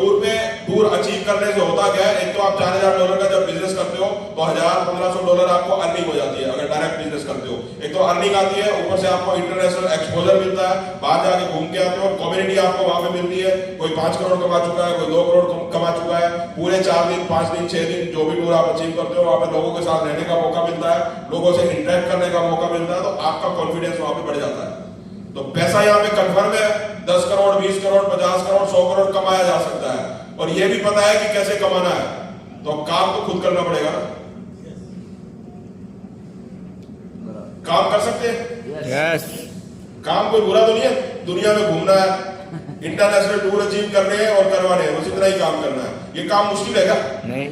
टूर अचीव करने से होता क्या है, एक तो आप $4000 का जब बिजनेस करते हो तो $1000-1500 आपको अर्निंग हो जाती है अगर डायरेक्ट बिजनेस करते हो। एक तो अर्निंग आती है, ऊपर से आपको इंटरनेशनल एक्सपोजर मिलता है, बाहर जाके घूम के आते हो, कम्युनिटी आपको वहां पे मिलती है। कोई 5 करोड़ कमा चुका है, कोई 2 करोड़ कमा चुका है, पूरे 4 दिन 5 दिन 6 दिन जो भी टूर आप अचीव करते हो वहां पे लोगों के साथ रहने का मौका मिलता है, लोगों से इंटरेक्ट करने का मौका मिलता है, तो आपका कॉन्फिडेंस वहां पे बढ़ जाता है। तो पैसा यहाँ पे कन्फर्म है, 10 करोड़ 20 करोड़ 50 करोड़ 100 करोड़ कमाया जा सकता है। और ये भी पता है कि कैसे कमाना है, तो काम तो खुद करना पड़ेगा ना। काम कर सकते हैं? यस। काम कोई बुरा तो नहीं है, दुनिया में घूमना है, इंटरनेशनल टूर अचीव करने हैं और करवाने हैं, बस इतना ही काम करना है। ये काम मुश्किल है क्या? नहीं।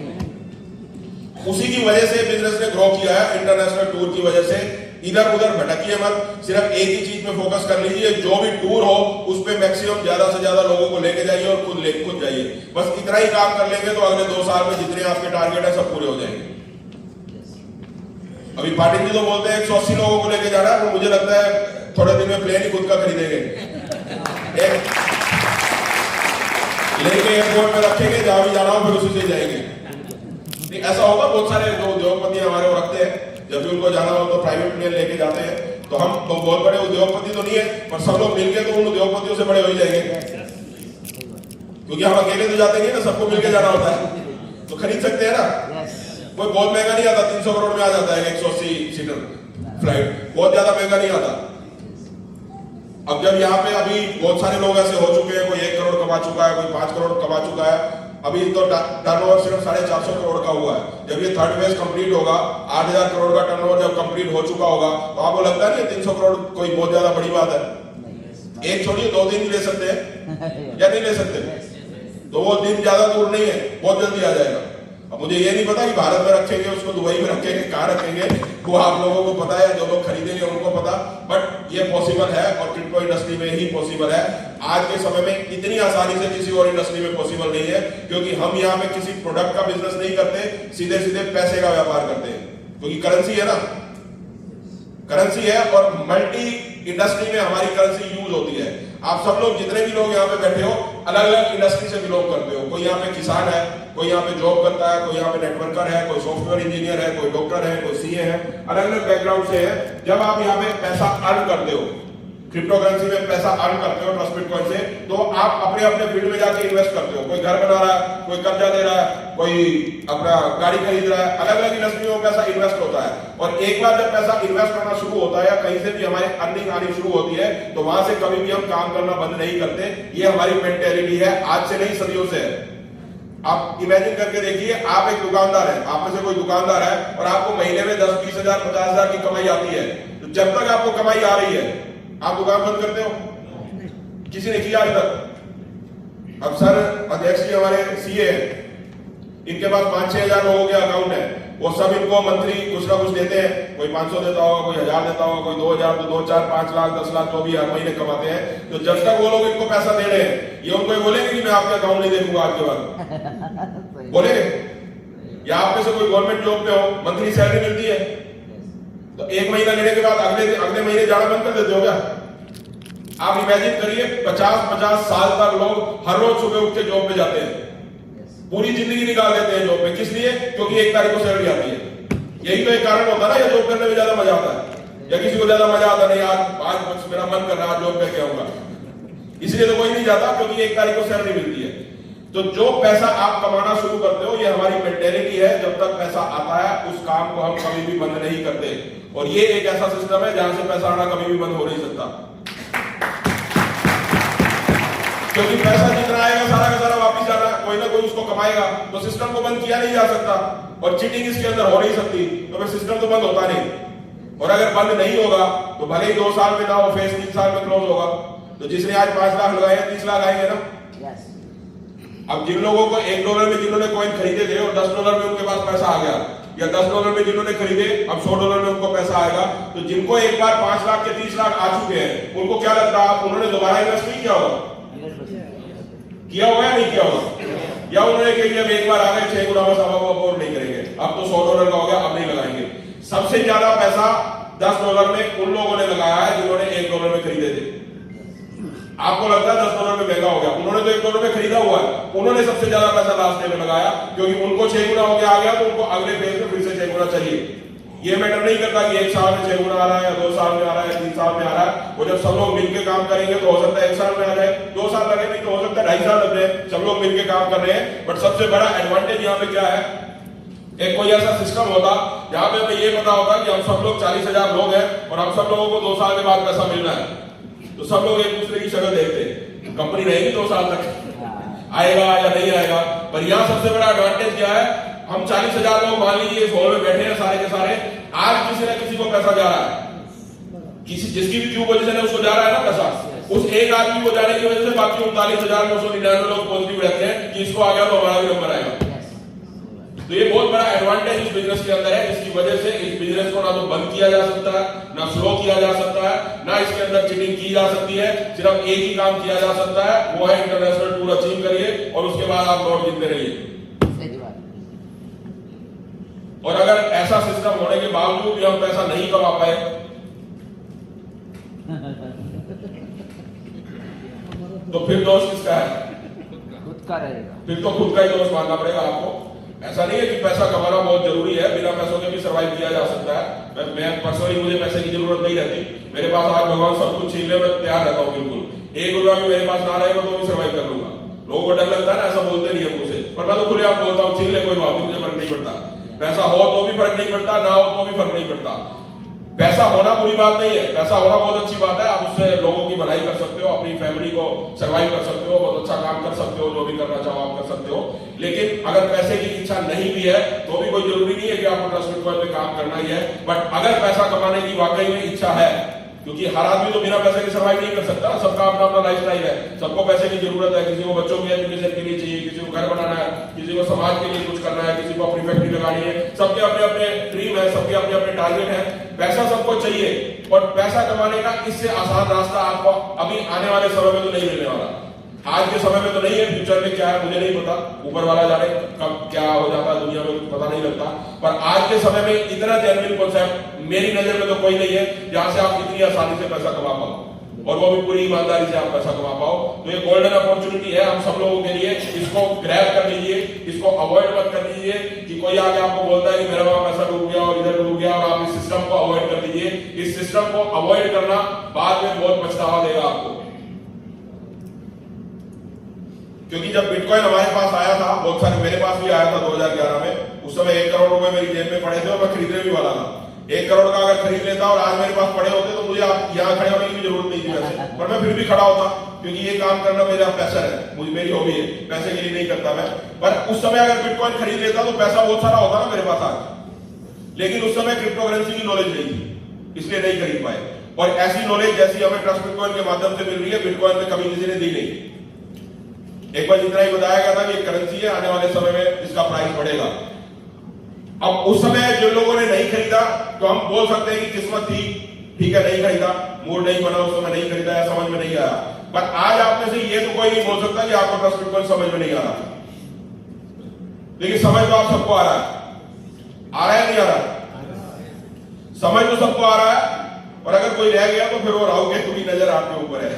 उसी की वजह से बिजनेस ने ग्रो किया है, इंटरनेशनल टूर की वजह से। इधर उधर भटकिए मत, सिर्फ एक ही चीज पे फोकस कर लीजिए, जो भी टूर हो उस पे मैक्सिमम ज्यादा से ज्यादा लोगों को लेके जाइए और खुद जाइए। बस इतना ही काम कर लेंगे तो अगले 2 साल में जितने आपके टारगेट है सब पूरे हो जाएंगे। अभी पाटिल जी तो बोलते हैं 180 लोगों को लेके जाना है, तो मुझे लगता है थोड़े दिन में प्लेन ही खुद का खरीदेंगे, लेके एयरपोर्ट में रखेंगे, जहां भी जाना हो फिर उसी से जाएंगे। ऐसा होगा, बहुत सारे जो उद्योगपति हमारे वो रखते हैं, जब भी उनको जाना हो तो प्राइवेट प्लेन लेके जाते हैं। तो हम तो बहुत बड़े उद्योगपति तो नहीं है, पर सब लोग मिलके तो उन उद्योगपतियों से बड़े हो ही जाएंगे, क्योंकि हम अकेले तो जाते नहीं ना, सबको मिलके जाना होता है। तो खरीद सकते हैं ना, कोई बहुत महंगा नहीं आता, 300 करोड़ में आ जाता है 180 सीटर फ्लाइट, बहुत ज्यादा महंगा नहीं आता। अब जब यहाँ पे अभी बहुत सारे लोग ऐसे हो चुके हैं, कोई 1 करोड़ कमा चुका है, कोई 5 करोड़ कमा चुका है, अभी तो टर्नओवर सिर्फ 450 करोड़ का हुआ है। जब ये थर्ड फेज कंप्लीट होगा, 8000 करोड़ का टर्नओवर जब कंप्लीट हो चुका होगा, तो आपको लगता है 300 करोड़ कोई बहुत ज्यादा बड़ी बात है? एक छोड़िए 2 दिन ले सकते हैं या नहीं ले सकते? तो वो दिन ज्यादा दूर नहीं है, बहुत जल्दी आ जाएगा। अब मुझे ये नहीं पता कि भारत में रखेंगे उसको, दुबई में रखेंगे, कहाँ रखेंगे, वो आप लोगों को पता है, जो लोग खरीदेंगे उनको पता। बट ये पॉसिबल है और क्रिप्टो इंडस्ट्री में ही पॉसिबल है। आज के समय में इतनी आसानी से किसी और इंडस्ट्री में पॉसिबल नहीं है, क्योंकि हम यहाँ पे किसी प्रोडक्ट का बिजनेस नहीं करते, सीधे सीधे पैसे का व्यापार करते हैं, क्योंकि करेंसी है ना, करेंसी है और मल्टी इंडस्ट्री में हमारी करेंसी यूज होती है। आप सब लोग जितने भी लोग यहाँ पे बैठे हो अलग अलग इंडस्ट्री से बिलोंग करते हो। कोई यहाँ पे किसान है, कोई यहाँ पे जॉब करता है, कोई यहाँ पे नेटवर्कर है, कोई सॉफ्टवेयर इंजीनियर है, कोई डॉक्टर है, कोई सीए है, अलग अलग बैकग्राउंड से है। जब आप यहाँ पे पैसा अर्न करते हो, क्रिप्टो करेंसी में पैसा अर्न करते हो ट्रस्ट बिटकॉइन से, तो आप अपने अपने फील्ड में जाके इन्वेस्ट करते हो। कोई घर बना रहा है, कोई कर्जा दे रहा है, कोई अपना गाड़ी खरीद रहा है, अलग अलग इंडस्ट्री में पैसा इन्वेस्ट होता है। और एक बार जब पैसा इन्वेस्ट करना शुरू होता है या कहीं से भी हमारे अर्निंग आनी शुरू होती है, तो वहां से कभी भी हम काम करना बंद नहीं करते। ये हमारी मेंटेलिटी है, आज से नहीं सदियों से है। आप इमेजिन करके देखिए, आप एक दुकानदार है, आप में से कोई दुकानदार है और आपको महीने में 10, 20 हजार 50 हजार की कमाई आती है, तो जब तक आपको कमाई आ रही है आप दुकान बंद करते हो? किसी ने किया आज तक? अब सर अध्यक्ष जी हमारे सीए हैं, इनके पास 5-6 हजार लोगों के अकाउंट है, वो सब इनको मंथली कुछ ना कुछ देते हैं। कोई 500 देता होगा, कोई 1000 देता होगा, कोई 2000, तो 2, 4, 5 लाख 10 लाख जो भी हर महीने कमाते हैं। तो जब तक वो लोग इनको पैसा दे रहे हैं, ये उनको ये बोलेंगे कि मैं आपके अकाउंट नहीं देखूंगा आज के बाद? बोलेंगे? या आप में से कोई गवर्नमेंट जॉब पे हो, मंथली सैलरी मिलती है, तो 1 महीना लेने के बाद अगले महीने जाना बंद कर देते हो क्या? आप इमेजिन करिए, 50-50 साल तक लोग हर रोज सुबह उठ के जॉब पे जाते हैं, पूरी जिंदगी निकाल देते हैं जॉब में। किस लिए? क्योंकि 1 तारीख को सैलरी आती है। यही तो एक कारण होता है ना, या जॉब करने में ज्यादा मजा आता है, या किसी को ज्यादा मजा आता नहीं, आज मेरा मन कर रहा है जॉब करके आऊंगा, इसलिए तो कोई नहीं जाता, क्योंकि 1 तारीख को सैलरी मिलती है। तो जो पैसा आप कमाना शुरू करते हो, ये हमारी मेंटेलिटी है। जब तक पैसा आता है उस काम को हम कभी भी बंद नहीं करते, और ये एक ऐसा सिस्टम है जहां से पैसा आना कभी भी बंद हो नहीं सकता। क्योंकि पैसा जितना आएगा सारा का सारा वापस जाना, कोई ना कोई उसको कमाएगा, तो सिस्टम को बंद किया नहीं जा सकता और चीटिंग इसके अंदर हो नहीं सकती, तो फिर सिस्टम तो बंद होता नहीं। और अगर बंद नहीं होगा तो भले ही 2 साल में ना हो, फेस 3 साल में क्लोज होगा, तो जिसने आज 5 लाख लगाए 30 लाख आएंगे ना। अब जिन लोगों को $1 में जिन्होंने कॉइन खरीदे थे और $10 में उनके पास पैसा आ गया, या $10 में जिन्होंने खरीदे अब $100 में उनको पैसा आएगा, तो जिनको एक बार 5 लाख के 30 लाख आ चुके हैं, उनको क्या लगता है उन्होंने दोबारा इन्वेस्ट नहीं किया होगा? किया होगा या नहीं किया होगा? या उन्होंने कही जब एक बार आ गए 6 गुना बस अब और नहीं करेंगे, अब तो $100 का हो गया, अब नहीं लगाएंगे। सबसे ज्यादा पैसा $10 में उन लोगों ने लगाया है जिन्होंने $1 में खरीदे थे। आपको लगता है $10 में महंगा हो गया, उन्होंने तो $1 में खरीदा हुआ है, उन्होंने सबसे ज्यादा पैसा लास्ट में लगाया, क्योंकि उनको 6 गुना हो गया आ गया, तो उनको अगले फेज में फिर से 6 गुना चाहिए। ये मैटर नहीं करता कि 1 साल में 6 गुना आ रहा है या 2 साल में आ रहा है, 3 साल में आ रहा है। वो जब सब लोग मिलकर काम करेंगे तो हो सकता है 1 साल में आ जाए, 2 साल लगे, नहीं तो हो सकता है 2.5 साल लग जाए, सब लोग मिलकर काम कर रहे हैं। बट सबसे बड़ा एडवांटेज यहाँ पे क्या है, एक कोई ऐसा सिस्टम होता जहां पे हमें ये पता होता कि हम सब लोग 40,000 लोग हैं और हम सब लोगों को 2 साल के बाद पैसा मिलना है, तो सब लोग एक दूसरे की शक्ल देखते हैं, कंपनी रहेगी 2 साल तक, आएगा या नहीं आएगा। पर यहाँ सबसे बड़ा एडवांटेज क्या है, हम 40,000 लोग मान लीजिए इस हॉल में बैठे हैं सारे के सारे, आज किसी न किसी को पैसा जा रहा है, किसी जिसकी भी क्यू पोजीशन है उसको जा रहा है ना पैसा, उस एक आदमी को जाने की वजह से बाकी 39,999 लोग पॉजिटिव रहते हैं कि इसको आ गया तो हमारा भी नंबर आएगा। तो ये बहुत बड़ा एडवांटेज इस बिजनेस के अंदर है, जिसकी वजह से इस बिजनेस को ना तो बंद किया जा सकता है, ना स्लो किया जा सकता है, ना इसके अंदर चीटिंग की जा सकती है। सिर्फ एक ही काम किया जा सकता है, वो है इंटरनेशनल टूर अचीव करिए और उसके बाद आप नोट जीतते रहिए। और अगर ऐसा सिस्टम होने के बावजूद भी हम पैसा नहीं कमा पाए, तो फिर दोष किसका है? खुद का रहेगा, फिर तो खुद का ही दोष मानना पड़ेगा आपको। ऐसा नहीं है कि पैसा कमाना बहुत जरूरी है, बिना पैसों के भी सर्वाइव किया जा सकता है। मैं पर्सनली, मुझे पैसे की जरूरत नहीं रहती, मेरे पास आज भगवान सब कुछ छीनने में तैयार रहता हूँ, बिल्कुल 1 रुपया भी मेरे पास ना रहेगा तो भी सर्वाइव कर लूंगा। लोगों को डर लगता है ना, ऐसा बोलते नहीं है मुझसे, पर मैं तो खुले आप बोलता हूँ, छीन ले कोई बात नहीं, मुझे फर्क नहीं पड़ता। पैसा हो तो भी फर्क नहीं पड़ता, ना हो तो भी फर्क नहीं पड़ता। पैसा होना बुरी बात नहीं है, पैसा होना बहुत अच्छी बात है, आप उससे लोगों की भलाई कर सकते हो, अपनी फैमिली को सर्वाइव कर सकते हो, बहुत अच्छा काम कर सकते हो, जो भी करना चाहो आप कर सकते हो। लेकिन अगर पैसे की इच्छा नहीं भी है तो भी कोई जरूरी नहीं है कि आपको ट्रस्ट बिटकॉइन पे काम करना ही है। बट अगर पैसा कमाने की वाकई में इच्छा है, क्योंकि हर आदमी तो बिना पैसे के सर्वाइव नहीं कर सकता, सबका अपना अपना लाइफस्टाइल है, सबको पैसे की जरूरत है, किसी को बच्चों की एजुकेशन के लिए चाहिए, किसी को घर बनाना है, किसी को समाज के लिए कुछ करना है, किसी को अपनी फैक्ट्री लगानी है, सबके अपने अपने ड्रीम है, सबके अपने अपने टारगेट है। पैसा सबको चाहिए और पैसा कमाने का इससे आसान रास्ता आपको अभी आने वाले समय में तो नहीं मिलने वाला। आज के समय में तो नहीं है, फ्यूचर में क्या है मुझे नहीं पता, ऊपर वाला जाने कब क्या हो जाता है दुनिया में पता नहीं लगता। पर आज के समय में इतना जेन्युइन कॉन्सेप्ट मेरी नजर में तो कोई नहीं है जहां से आप इतनी आसानी से पैसा कमा पाओ और वो भी पूरी ईमानदारी से आप पैसा कमा पाओ। तो ये गोल्डन अपॉर्चुनिटी है हम सब लोगों के लिए, इसको ग्रैब कर लीजिए, इसको अवॉइड मत कर लीजिए कि कोई आके आपको बोलता है कि मेरा वहां पैसा डूब गया और इधर डूब गया, और आप इस सिस्टम को अवॉइड कर लीजिए। इस सिस्टम को अवॉइड करना बाद में बहुत पछतावा देगा आपको, क्योंकि जब बिटकॉइन हमारे पास आया था, बहुत सारे मेरे पास भी आया था 2011 में, उस समय 1 करोड़ रुपए मेरी जेब में पड़े थे और मैं खरीदने भी वाला था। 1 करोड़ का अगर खरीद लेता और आज मेरे पास पड़े होते तो मुझे आप यहाँ खड़े होने की भी जरूरत नहीं थी वैसे, पर मैं फिर भी खड़ा होता, क्योंकि ये काम करना मेरा पैशन है, मुझे मेरी हॉबी है, पैसे के लिए नहीं करता मैं। पर उस समय अगर बिटकॉइन खरीद लेता तो पैसा बहुत सारा होता ना मेरे पास आज, लेकिन उस समय क्रिप्टो करेंसी की नॉलेज नहीं थी, इसलिए नहीं खरीद पाए। और ऐसी नॉलेज जैसी हमें ट्रस्ट बिटकॉइन के माध्यम से मिल रही है, बिटकॉइन में कभी किसी ने दी नहीं। एक बार इतना ही बताया गया था कि करेंसी है, आने वाले समय में इसका प्राइस बढ़ेगा। अब उस समय जो लोगों ने नहीं खरीदा तो हम बोल सकते हैं कि किस्मत थी, ठीक है नहीं खरीदा, मूड नहीं बना, उस समय नहीं खरीदा या समझ में नहीं आया। पर आज आप में से ये तो कोई नहीं बोल सकता कि आपको ट्रस्ट बिटकॉइन समझ में नहीं आ रहा, लेकिन समझ तो आप सबको आ रहा है नहीं आ रहा? समझ तो सबको आ रहा है, और अगर कोई रह गया तो फिर वो राहु केतु की नजर आपके ऊपर है,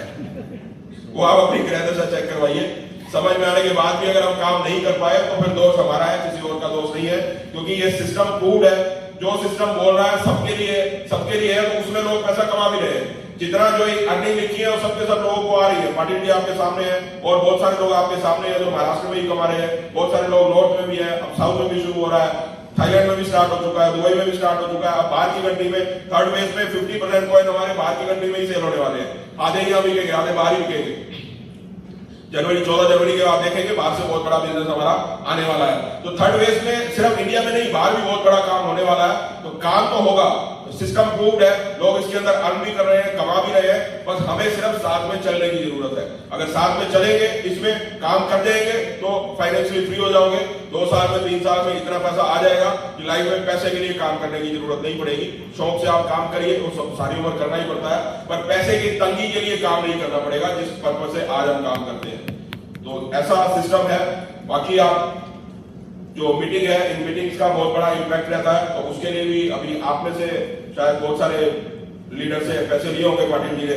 वो आप अपनी ग्रह दशा चेक करवाइए। समझ में आने के बाद भी अगर हम काम नहीं कर पाए तो फिर दोष हमारा है, किसी और का दोष नहीं है, क्योंकि ये सिस्टम प्रूव्ड है। जो सिस्टम बोल रहा है सबके लिए है, तो उसमें लोग पैसा कमा भी रहे हैं। जितना जो अर्निंग लिखी है वो सबके सब लोगों को आ रही है। पाटिल जी आपके सामने है और बहुत सारे लोग आपके सामने हैं जो महाराष्ट्र में ही कमा रहे हैं, बहुत सारे लोग नॉर्थ में भी है, अब साउथ में भी शुरू हो रहा है, थाईलैंड में भी स्टार्ट हो चुका है, दुबई में भी स्टार्ट हो चुका है। अब बाहर की कंट्री में थर्ड फेज में 50% कॉइन हमारे बाहर की कंट्री में ही सेल होने वाले हैं, आधे यहाँ बिकेंगे, आधे बाहर ही बिकेंगे। जनवरी 14 जनवरी के बाद देखेंगे बाहर से बहुत बड़ा बिजनेस हमारा आने वाला है। तो थर्ड वेव में सिर्फ इंडिया में नहीं, बाहर भी बहुत बड़ा काम होने वाला है। तो काम तो होगा, सिस्टम प्रूव्ड है, लोग इसके अंदर अर्न भी कर रहे हैं, कमा भी रहे हैं, बस हमें सिर्फ साथ में चलने की जरूरत है। अगर साथ में चलेंगे, इसमें काम कर जाएंगे तो फाइनेंशियली फ्री हो जाओगे। 2 साल में 3 साल में इतना पैसा आ जाएगा कि लाइफ में पैसे के लिए काम करने की जरूरत नहीं पड़ेगी। शौक से आप काम करिए, वो सब सारी उम्र करना ही पड़ता है, पर पैसे की तंगी के लिए काम नहीं करना पड़ेगा, जिस पर्पज से आज हम काम करते हैं। तो ऐसा सिस्टम है। बाकी आप जो मीटिंग है, इन मीटिंग्स का बहुत बड़ा इम्पैक्ट रहता है। तो उसके लिए भी अभी आप में से शायद बहुत सारे लीडर से पैसे लिए होंगे पाटिल जी ने,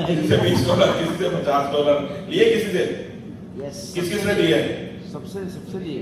किसी से $20, किसी से $50 लिए, किसी से किस किस ने लिए? सबसे लिए।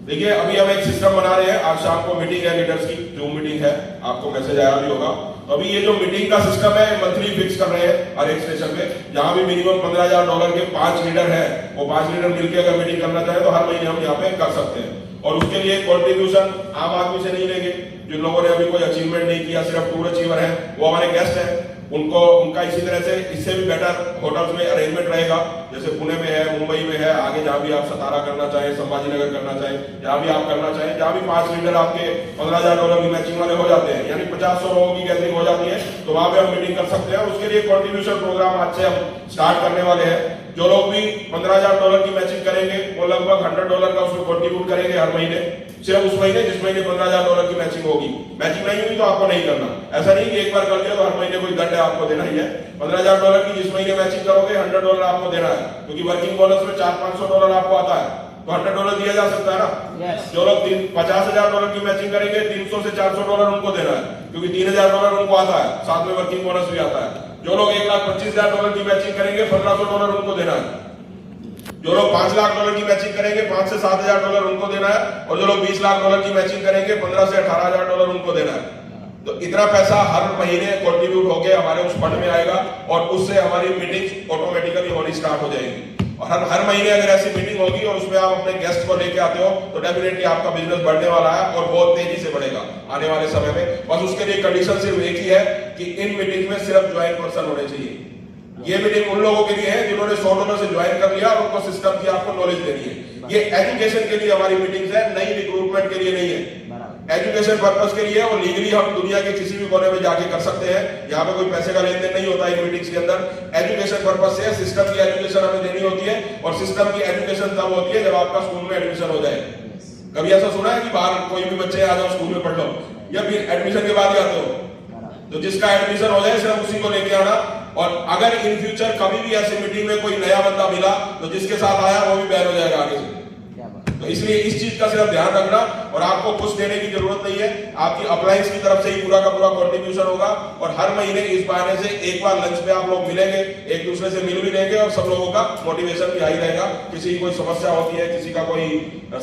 देखिए अभी हम एक सिस्टम बना रहे हैं। आज शाम को मीटिंग है लीडर्स की, जूम मीटिंग है, आपको मैसेज आया भी होगा। तो अभी ये जो मीटिंग का सिस्टम है मंथली फिक्स कर रहे हैं हर एक स्टेशन पे, जहां भी मिनिमम $15,000 के 5 लीडर है, वो 5 लीडर मिलकर अगर मीटिंग करना चाहे तो हर महीने हम यहाँ पे कर सकते हैं। और उसके लिए कॉन्ट्रीब्यूशन आम आदमी से नहीं लेंगे। जिन लोगों ने अभी कोई अचीवमेंट नहीं किया, सिर्फ टूर अचीवर है, वो हमारे गेस्ट हैं, उनको उनका इसी तरह से इससे भी बेटर होटल्स में अरेंजमेंट रहेगा। जैसे पुणे में है, मुंबई में है, आगे जहां भी आप सतारा करना चाहें, संभाजीनगर करना चाहें, जहां भी आप करना चाहें, जहां भी 5 लीडर आपके $15,000 की मैचिंग वाले हो जाते हैं, यानी 50-100 लोगों की गैदरिंग हो जाती है, तो वहां पे हम मीटिंग कर सकते हैं। उसके लिए कॉन्ट्रीब्यूशन प्रोग्राम आज से हम स्टार्ट करने वाले हैं। जो लोग भी $15,000 की मैचिंग करेंगे, वो लगभग $100 का उसमें कॉन्ट्रीब्यूट करेंगे हर महीने, सिर्फ उस महीने जिस महीने $15,000 की मैचिंग होगी। मैचिंग नहीं हुई तो आपको नहीं करना। ऐसा नहीं कि एक बार कर दिया तो हर महीने कोई दंड है आपको देना ही है। $15,000 की जिस महीने मैचिंग करोगे $100 आपको देना है, क्योंकि वर्किंग बोनस में $400-500 आपको आता है, तो $100 दिया जा सकता है ना। जो लोग $50,000 की मैचिंग करेंगे, $300 से $400 उनको देना है, क्योंकि $3,000 उनको आता है, साथ में वर्किंग बोनस भी आता है। जो लोग $1,25,000 की मैचिंग करेंगे, $1,500 उनको देना है। जो लोग $5 लाख की मैचिंग करेंगे, $5,000 से $7,000 उनको देना है। और जो लोग $20 लाख की मैचिंग करेंगे, $15,000 से $18,000 उनको देना है। तो इतना पैसा हर महीने कंट्रीब्यूट होके हमारे उस फंड में आएगा, और उससे हमारी मीटिंग ऑटोमेटिकली होनी स्टार्ट हो जाएगी। और हर महीने अगर ऐसी मीटिंग होगी और उसमें आप अपने गेस्ट को लेके आते हो, तो डेफिनेटली आपका बिजनेस बढ़ने वाला है और बहुत तेजी से बढ़ेगा आने वाले समय में। बस उसके लिए कंडीशन सिर्फ एक ही है कि इन मीटिंग में सिर्फ ज्वाइन पर्सन होने चाहिए। ये मीटिंग उन लोगों के लिए है जिन्होंने $100 से ज्वाइन कर लिया और उनको सिस्टम की आपको नॉलेज देनी है। ये एजुकेशन के लिए हमारी मीटिंग्स है, नई रिक्रूटमेंट के लिए नहीं है। एजुकेशन पर्पस के लिए, और लीगली हम दुनिया के किसी भी कोने में जाके कर सकते हैं। यहाँ पे कोई पैसे का लेन देन नहीं होता इन मीटिंग्स के अंदर। एजुकेशन पर्पस से सिस्टम की एजुकेशन हमें देनी होती है, और सिस्टम की एजुकेशन तब होती है जब आपका स्कूल में एडमिशन हो जाए। कभी ऐसा सुना है कि बाहर कोई भी बच्चे आ जाओ स्कूल में पढ़ लो, या फिर एडमिशन के बाद ही आते हो? तो जिसका एडमिशन हो जाए सिर्फ उसी को लेके आना। और अगर इन फ्यूचर कभी भी ऐसी मीटिंग में कोई नया बंदा मिला तो जिसके साथ आया वो भी बैन हो जाएगा आगे से। तो इसलिए इस चीज का सिर्फ ध्यान रखना, और आपको कुछ देने की जरूरत नहीं है। आपकी अप्लायंस की तरफ से ही पूरा का पूरा कंट्रीब्यूशन होगा, और हर महीने इस बहाने से एक बार लंच में आप लोग मिलेंगे, एक दूसरे से मिल भी लेंगे, और सब लोगों का मोटिवेशन भी हाई रहेगा। किसी की कोई समस्या होती है, किसी का कोई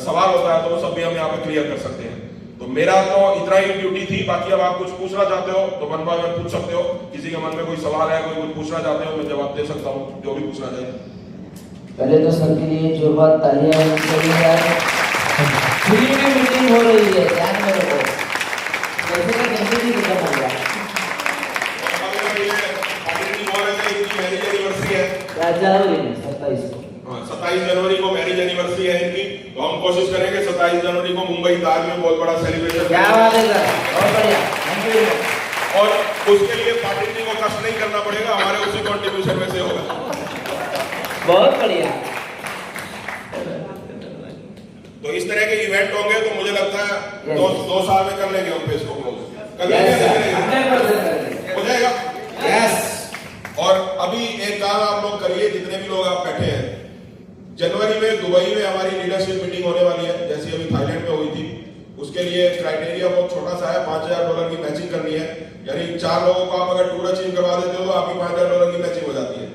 सवाल होता है, तो वो सब भी हम यहाँ पे क्लियर कर सकते हैं। तो मेरा तो इतना ही ड्यूटी थी। बाकी अब आप कुछ पूछना चाहते हो तो मन बाय मन पूछ सकते हो। किसी के मन में कोई सवाल है, कोई कुछ पूछना चाहते हो, मैं जवाब दे सकता हूँ, जो भी पूछना चाहे। पहले तो सर के लिए जोरदार तालियां होनी चाहिए यार। फ्री में मीटिंग हो रही है, ध्यान में रखो। कैसे का कैसे भी खत्म हो गया। क्या जा रही है 27 को? 27 जनवरी को मैरिज एनिवर्सरी है इनकी, तो हम कोशिश करेंगे 27 जनवरी को मुंबई ताज में बहुत बड़ा सेलिब्रेशन। क्या बात है सर, बहुत बढ़िया, थैंक यू। और उसके लिए पाटिल जी को कष्ट नहीं करना पड़ेगा, हमारे उसी कंट्रीब्यूशन में से होगा। बहुत बढ़िया। तो इस तरह के इवेंट होंगे तो मुझे लगता है 2 साल में कर लेंगे हम फेसबुक लोग, हो जाएगा। यस। और अभी एक काम आप लोग करिए, जितने भी लोग आप बैठे हैं, जनवरी में दुबई में हमारी लीडरशिप मीटिंग होने वाली है, जैसी अभी थाईलैंड में हुई थी। उसके लिए क्राइटेरिया बहुत छोटा सा है, $5,000 की मैचिंग करनी है। यानी 4 लोगों को आप अगर टूर अचीव करवा देते हो तो आपकी $5,000 की मैचिंग हो जाती है,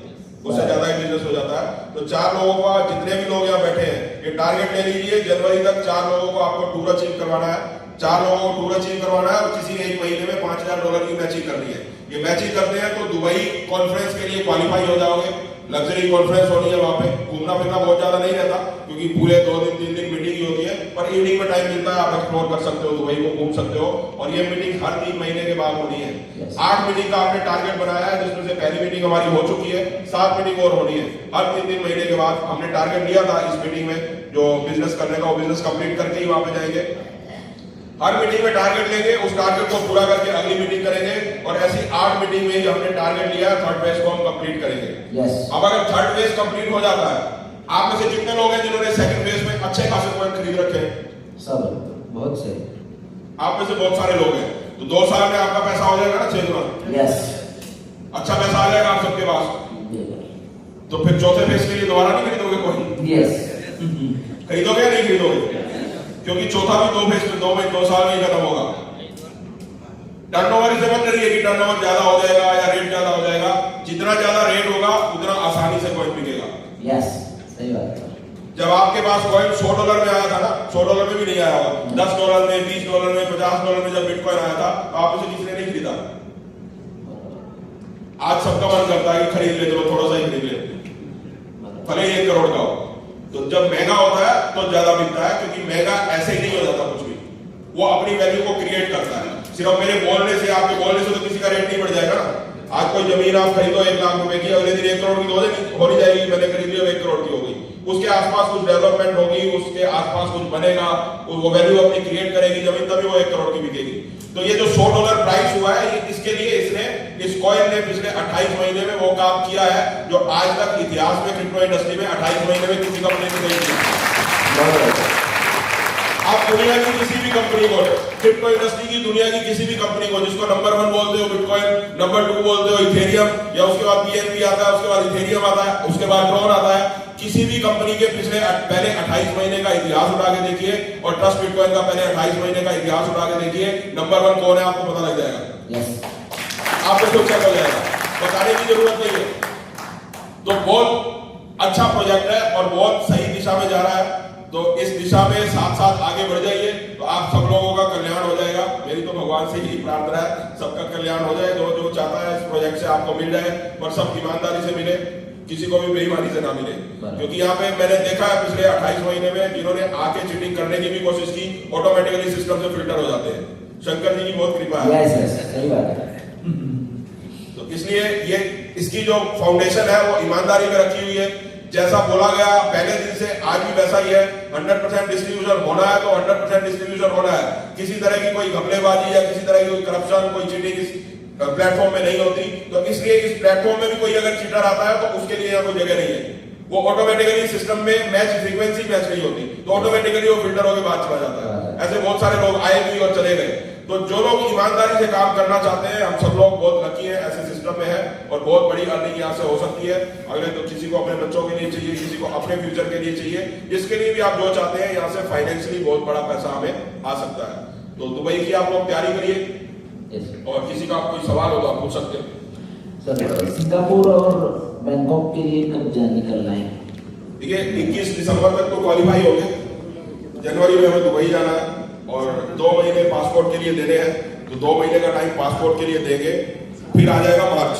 उससे ज्यादा ही बिजनेस हो जाता है। तो 4 लोगों का, जितने भी लोग यहाँ बैठे हैं, ये टारगेट ले लीजिए, जनवरी तक 4 लोगों को आपको टूर अचीव करवाना है। 4 लोगों को टूर अचीव करवाना है, और किसी एक महीने में $5,000 की मैचिंग करनी है। ये मैचिंग करते हैं तो दुबई कॉन्फ्रेंस के लिए क्वालिफाई हो जाओगे। लग्जरी कॉन्फ्रेंस होनी है, वहाँ पे घूमना फिरना बहुत ज्यादा नहीं रहता क्योंकि पूरे 2 दिन 3 दिन मीटिंग ही होती है, पर इवनिंग में टाइम मिलता है, आप एक्सप्लोर कर सकते हो, दुबई को घूम सकते हो। और ये मीटिंग हर 3 महीने के बाद होनी है। 8 मीटिंग का आपने टारगेट बनाया है, जिसमें से पहली मीटिंग हमारी हो चुकी है, 7 मीटिंग और होनी है। हर 3 महीने के बाद हमने टारगेट लिया था इस मीटिंग में जो बिजनेस करने का, वो बिजनेस कंप्लीट करके ही वहां पे जाएंगे। हर मीटिंग में टारगेट लेंगे, उस टारगेट को पूरा करके अगली मीटिंग करेंगे, और ऐसी 8 मीटिंग में ही हमने टारगेट लिया है 3rd फेज को हम कंप्लीट करेंगे। अब अगर 3rd फेज कंप्लीट हो जाता है, आप में से कितने लोग हैं जिन्होंने 2nd फेज में अच्छे खासे कॉइन खरीद रखे हैं? सब, बहुत से। आप में से बहुत सारे लोग हैं, तो 2 साल में आपका पैसा हो जाएगा ना 6 गुना। यस, अच्छा पैसा आ जाएगा आप सबके पास, तो फिर 4थे फेज के लिए दोबारा नहीं खरीदोगे कॉइन? यस, खरीदोगे या नहीं खरीदोगे? क्योंकि चौथा भी 2 फेज में 2 साल में ही खत्म होगा। टर्नओवर इसे मत करिए कि टर्नओवर ज्यादा हो जाएगा या रेट ज्यादा हो जाएगा, जितना ज्यादा रेट होगा उतना आसानी से कॉइन बिकेगा। यस, सही बात है। जब आपके पास कॉइन $100 में आया था ना, $100 में भी नहीं आया होगा, $10 में, $20 में, $50 में जब बिटकॉइन आया था, आप उसे किसी ने नहीं खरीदा। आज सबका मन करता है कि खरीद ले, चलो थोड़ा सा ही खरीद ले, भले ही 1 करोड़ का हो। तो जब महंगा होता है तो ज्यादा बिकता है, क्योंकि महंगा ऐसे ही नहीं हो जाता कुछ भी, वो अपनी वैल्यू को क्रिएट करता है। सिर्फ मेरे बोलने से, आपके बोलने से तो किसी का रेट नहीं बढ़ जाएगा ना। आज कोई जमीन आप खरीदो 1 लाख रुपए की, अगले दिन 1 करोड़ की हो नहीं जाएगी, मैंने खरीद लिया 1 करोड़ की हो गई। उसके आसपास कुछ डेवलपमेंट होगी, उसके आसपास कुछ बनेगा, वो वैल्यू अपनी क्रिएट करेगी जमीन, तभी वो 1 करोड़ की बिकेगी। तो ये जो $100 प्राइस हुआ है, ये इसके लिए इसने, इस कॉइन ने पिछले 28 महीने में वो काम किया है जो आज तक इतिहास में क्रिप्टो इंडस्ट्री में 28 महीने में किसी कंपनी ने नहीं किया। आप दुनिया की किसी भी कंपनी को, क्रिप्टो इंडस्ट्री की दुनिया की किसी भी कंपनी को, जिसको नंबर 1 बोलते हो बिटकॉइन, नंबर 2 बोलते हो इथेरियम, या उसके बाद BNB आता है, उसके बाद इथेरियम आता है, उसके बाद ट्रॉन आता है, किसी भी कंपनी के पिछले पहले 28 महीने का इतिहास उठा के देखिए, और ट्रस्ट बिटकॉइन का पहले 28 महीने का इतिहास उठा के देखिए, नंबर 1 कौन है आपको पता लग जाएगा। आपको खुद चेक हो जाएगा, बताने की जरूरत नहीं है। तो बहुत अच्छा प्रोजेक्ट है और बहुत सही दिशा में जा रहा है। तो इस दिशा में साथ साथ आगे बढ़ जाइए, तो आप सब लोगों का कल्याण हो जाएगा। मेरी तो भगवान से ही प्रार्थना है, सबका कल्याण हो जाए। जो चाहता है इस प्रोजेक्ट से आपको मिल जाए, और सब ईमानदारी से मिले, किसी को भी बेईमानी से ना मिले। क्योंकि यहाँ पे मैंने देखा है पिछले 28 महीने में जिन्होंने आके चीटिंग करने की भी कोशिश की, ऑटोमेटिकली सिस्टम से फिल्टर हो जाते हैं। शंकर जी की बहुत कृपा है। सही बात है। तो इसलिए ये इसकी जो फाउंडेशन है वो ईमानदारी में रखी हुई है। जैसा बोला गया पहले दिन से आज भी वैसा ही है। 100% डिस्ट्रीब्यूशन होना है तो 100% डिस्ट्रीब्यूशन होना है। किसी तरह की कोई घपलेबाजी या किसी तरह की कोई करप्शन, कोई चीटिंग इस प्लेटफॉर्म में नहीं होती। तो इसलिए इस प्लेटफॉर्म में भी कोई अगर चीटर आता है तो उसके लिए यहाँ कोई जगह नहीं है। वो ऑटोमेटिकली सिस्टम में मैच फ्रीक्वेंसी मैच नहीं होती, तो ऑटोमेटिकली वो फिल्टर होकर बाहर चला जाता है। ऐसे बहुत सारे लोग आए भी और चले गए। तो जो लोग ईमानदारी से काम करना चाहते हैं, हम सब लोग बहुत लकी हैं, ऐसे सिस्टम में है, और बहुत बड़ी अर्निंग यहाँ से हो सकती है। अगले तो किसी को अपने बच्चों के लिए चाहिए, किसी को अपने फ्यूचर के लिए चाहिए, जिसके लिए भी आप जो चाहते हैं, यहाँ से फाइनेंशियली बहुत बड़ा पैसा हमें आ सकता है। तो दुबई की आप लोग तैयारी करिए, और किसी का कोई सवाल हो तो आप पूछ सकते हैं। सर, सिंगापुर और बैंकॉक के लिए कब निकलना है? देखिए 21 दिसंबर तक तो क्वालिफाई हो गए। जनवरी में हमें दुबई जाना है, और 2 महीने पासपोर्ट के लिए देने हैं, तो 2 महीने का टाइम पासपोर्ट के लिए देंगे। फिर आ जाएगा मार्च।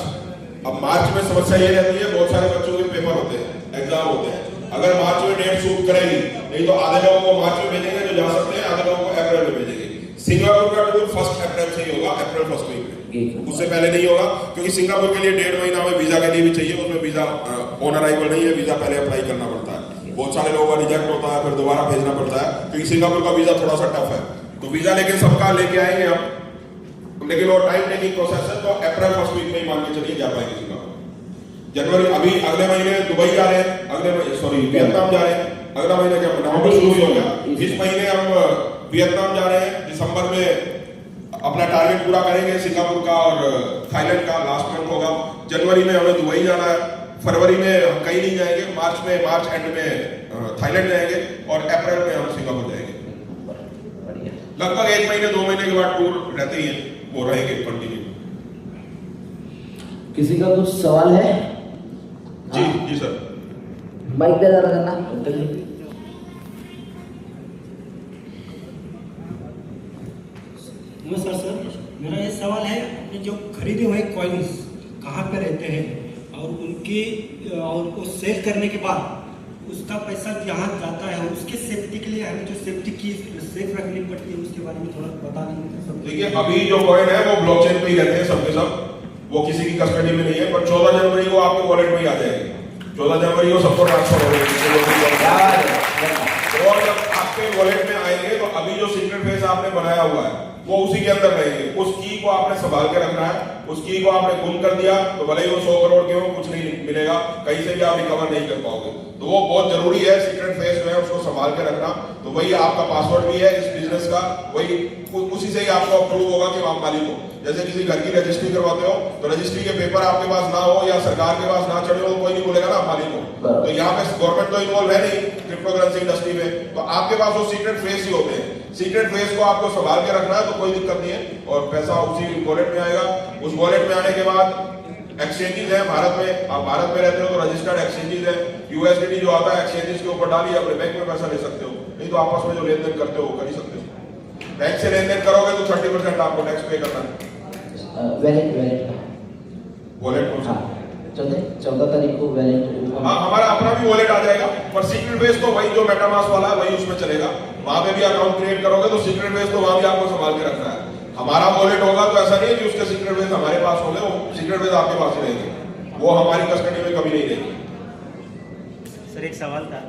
अब मार्च में समस्या ये रहती है, बहुत सारे बच्चों के पेपर होते हैं, एग्जाम होते हैं। अगर मार्च में डेट शूट करेगी, नहीं तो आधे लोगों को मार्च में भेजेंगे जो जा सकते हैं, आधे लोगों को अप्रैल में भेजेंगे। सिंगापुर का टूर 1 अप्रैल से ही होगा, अप्रैल 1 वीक में, उससे पहले नहीं होगा। क्योंकि सिंगापुर के लिए 1.5 महीना हमें वीजा के लिए भी चाहिए, उसमें वीजा ऑन अराइवल नहीं है, वीजा पहले अप्लाई करना पड़ता है। बहुत सारे लोगों का रिजेक्ट होता है, फिर दोबारा भेजना पड़ता है, क्योंकि सिंगापुर का वीजा थोड़ा सा टफ है। तो वीजा लेकिन सबका लेके आएंगे हम, लेकिन वो टाइम टेकिंग प्रोसेस है। तो अप्रैल 1 वीक में ही मान के चलिए जा पाएंगे सिंगापुर। जनवरी, अभी अगले महीने दुबई जा रहे हैं, वियतनाम जा रहे हैं। अगला महीना क्या, नवंबर शुरू हो गया। इस महीने हम वियतनाम जा रहे हैं। दिसंबर में अपना टारगेट पूरा करेंगे सिंगापुर का और थाईलैंड का, लास्ट मंथ होगा। जनवरी में हमें दुबई जाना है। फरवरी में हम कहीं नहीं जाएंगे, मार्च एंड में थाईलैंड जाएंगे, और अप्रैल में हम सिंगापुर जाएंगे। लगभग 1 महीने 2 महीने के बाद टूर रहते ही वो रहेंगे कंटिन्यू। किसी का कुछ सवाल है? जी सर। माइक दे जरा करना। नमस्कार सर, मेरा ये सवाल है, अपने जो खरीदे हुए कॉइन्स कहाँ पे रहते हैं और उनको सेल करने के बाद उसका पैसा जहाँ जाता है उसके सेफ्टी के लिए हमें जो सेफ्टी की सेफ रखनी पड़ती है उसके बारे में थोड़ा बता देंगे। देखिए अभी जो कॉइन है वो ब्लॉकचेन पे ही रहते हैं सबके सब, वो किसी की कस्टडी में नहीं है, पर 14 जनवरी को आपके वॉलेट में ही आ जाएगी। 14 जनवरी को सबको ट्रांसफर हो जाएगी। और जब आपके वॉलेट में आएंगे तो अभी जो सीक्रेट फेस आपने बनाया हुआ है वो उसी के अंदर रहेंगे। उस की को आपने संभाल के रखना है। उस की को आपने गुम कर दिया तो भले ही वो 100 करोड़ के हो, कुछ नहीं मिलेगा, कहीं से भी आप रिकवर नहीं कर पाओगे। तो वो बहुत जरूरी है, सीक्रेट फेस जो है उसको संभाल के रखना। तो वही आपका पासवर्ड भी है इस बिजनेस का, वही उसी से ही आपको प्रूव होगा कि आप मालिक हो। जैसे किसी घर की रजिस्ट्री करवाते हो तो रजिस्ट्री के पेपर आपके पास ना हो या सरकार के पास ना चढ़े हो तो कोई नहीं बोलेगा ना आप मालिक हो। तो यहाँ पे गवर्नमेंट तो इन्वॉल्व है नहीं क्रिप्टो करेंसी इंडस्ट्री में, तो आपके पास वो सीक्रेट फेस ही होते हैं। सीक्रेट फेस को आपको संभाल के रखना है तो कोई दिक्कत नहीं है, और पैसा उसी वॉलेट में आएगा। उस वॉलेट में आने के बाद एक्सचेंजेस है भारत में, आप भारत में रहते हो तो रजिस्टर्ड एक्सचेंजेस है। यूएसडीटी जो आता है एक्सचेंजेस के ऊपर डालिए, अपने बैंक में पैसा ले सकते हो, नहीं तो आपस में जो लेन देन करते हो वो कर ही सकते हो। बैंक से लेन देन करोगे तो 30% आपको टैक्स पे करना है। वॉलेट कौन सा? 14 तारीख को वैलेट। हाँ हमारा अपना भी वॉलेट आ जाएगा, पर सीक्रेट बेस तो वही जो मेटामास्क वाला है वही उसमें चलेगा। वहां पे भी अकाउंट क्रिएट करोगे तो सीक्रेट बेस तो वहां भी आपको संभाल के रखना है। हमारा वॉलेट होगा तो ऐसा नहीं है कि उसके सीक्रेट बेस हमारे पास होंगे, वो सीक्रेट बेस आपके पास ही रहेंगे, वो हमारी कस्टडी में कभी नहीं रहेगी। सर एक सवाल था,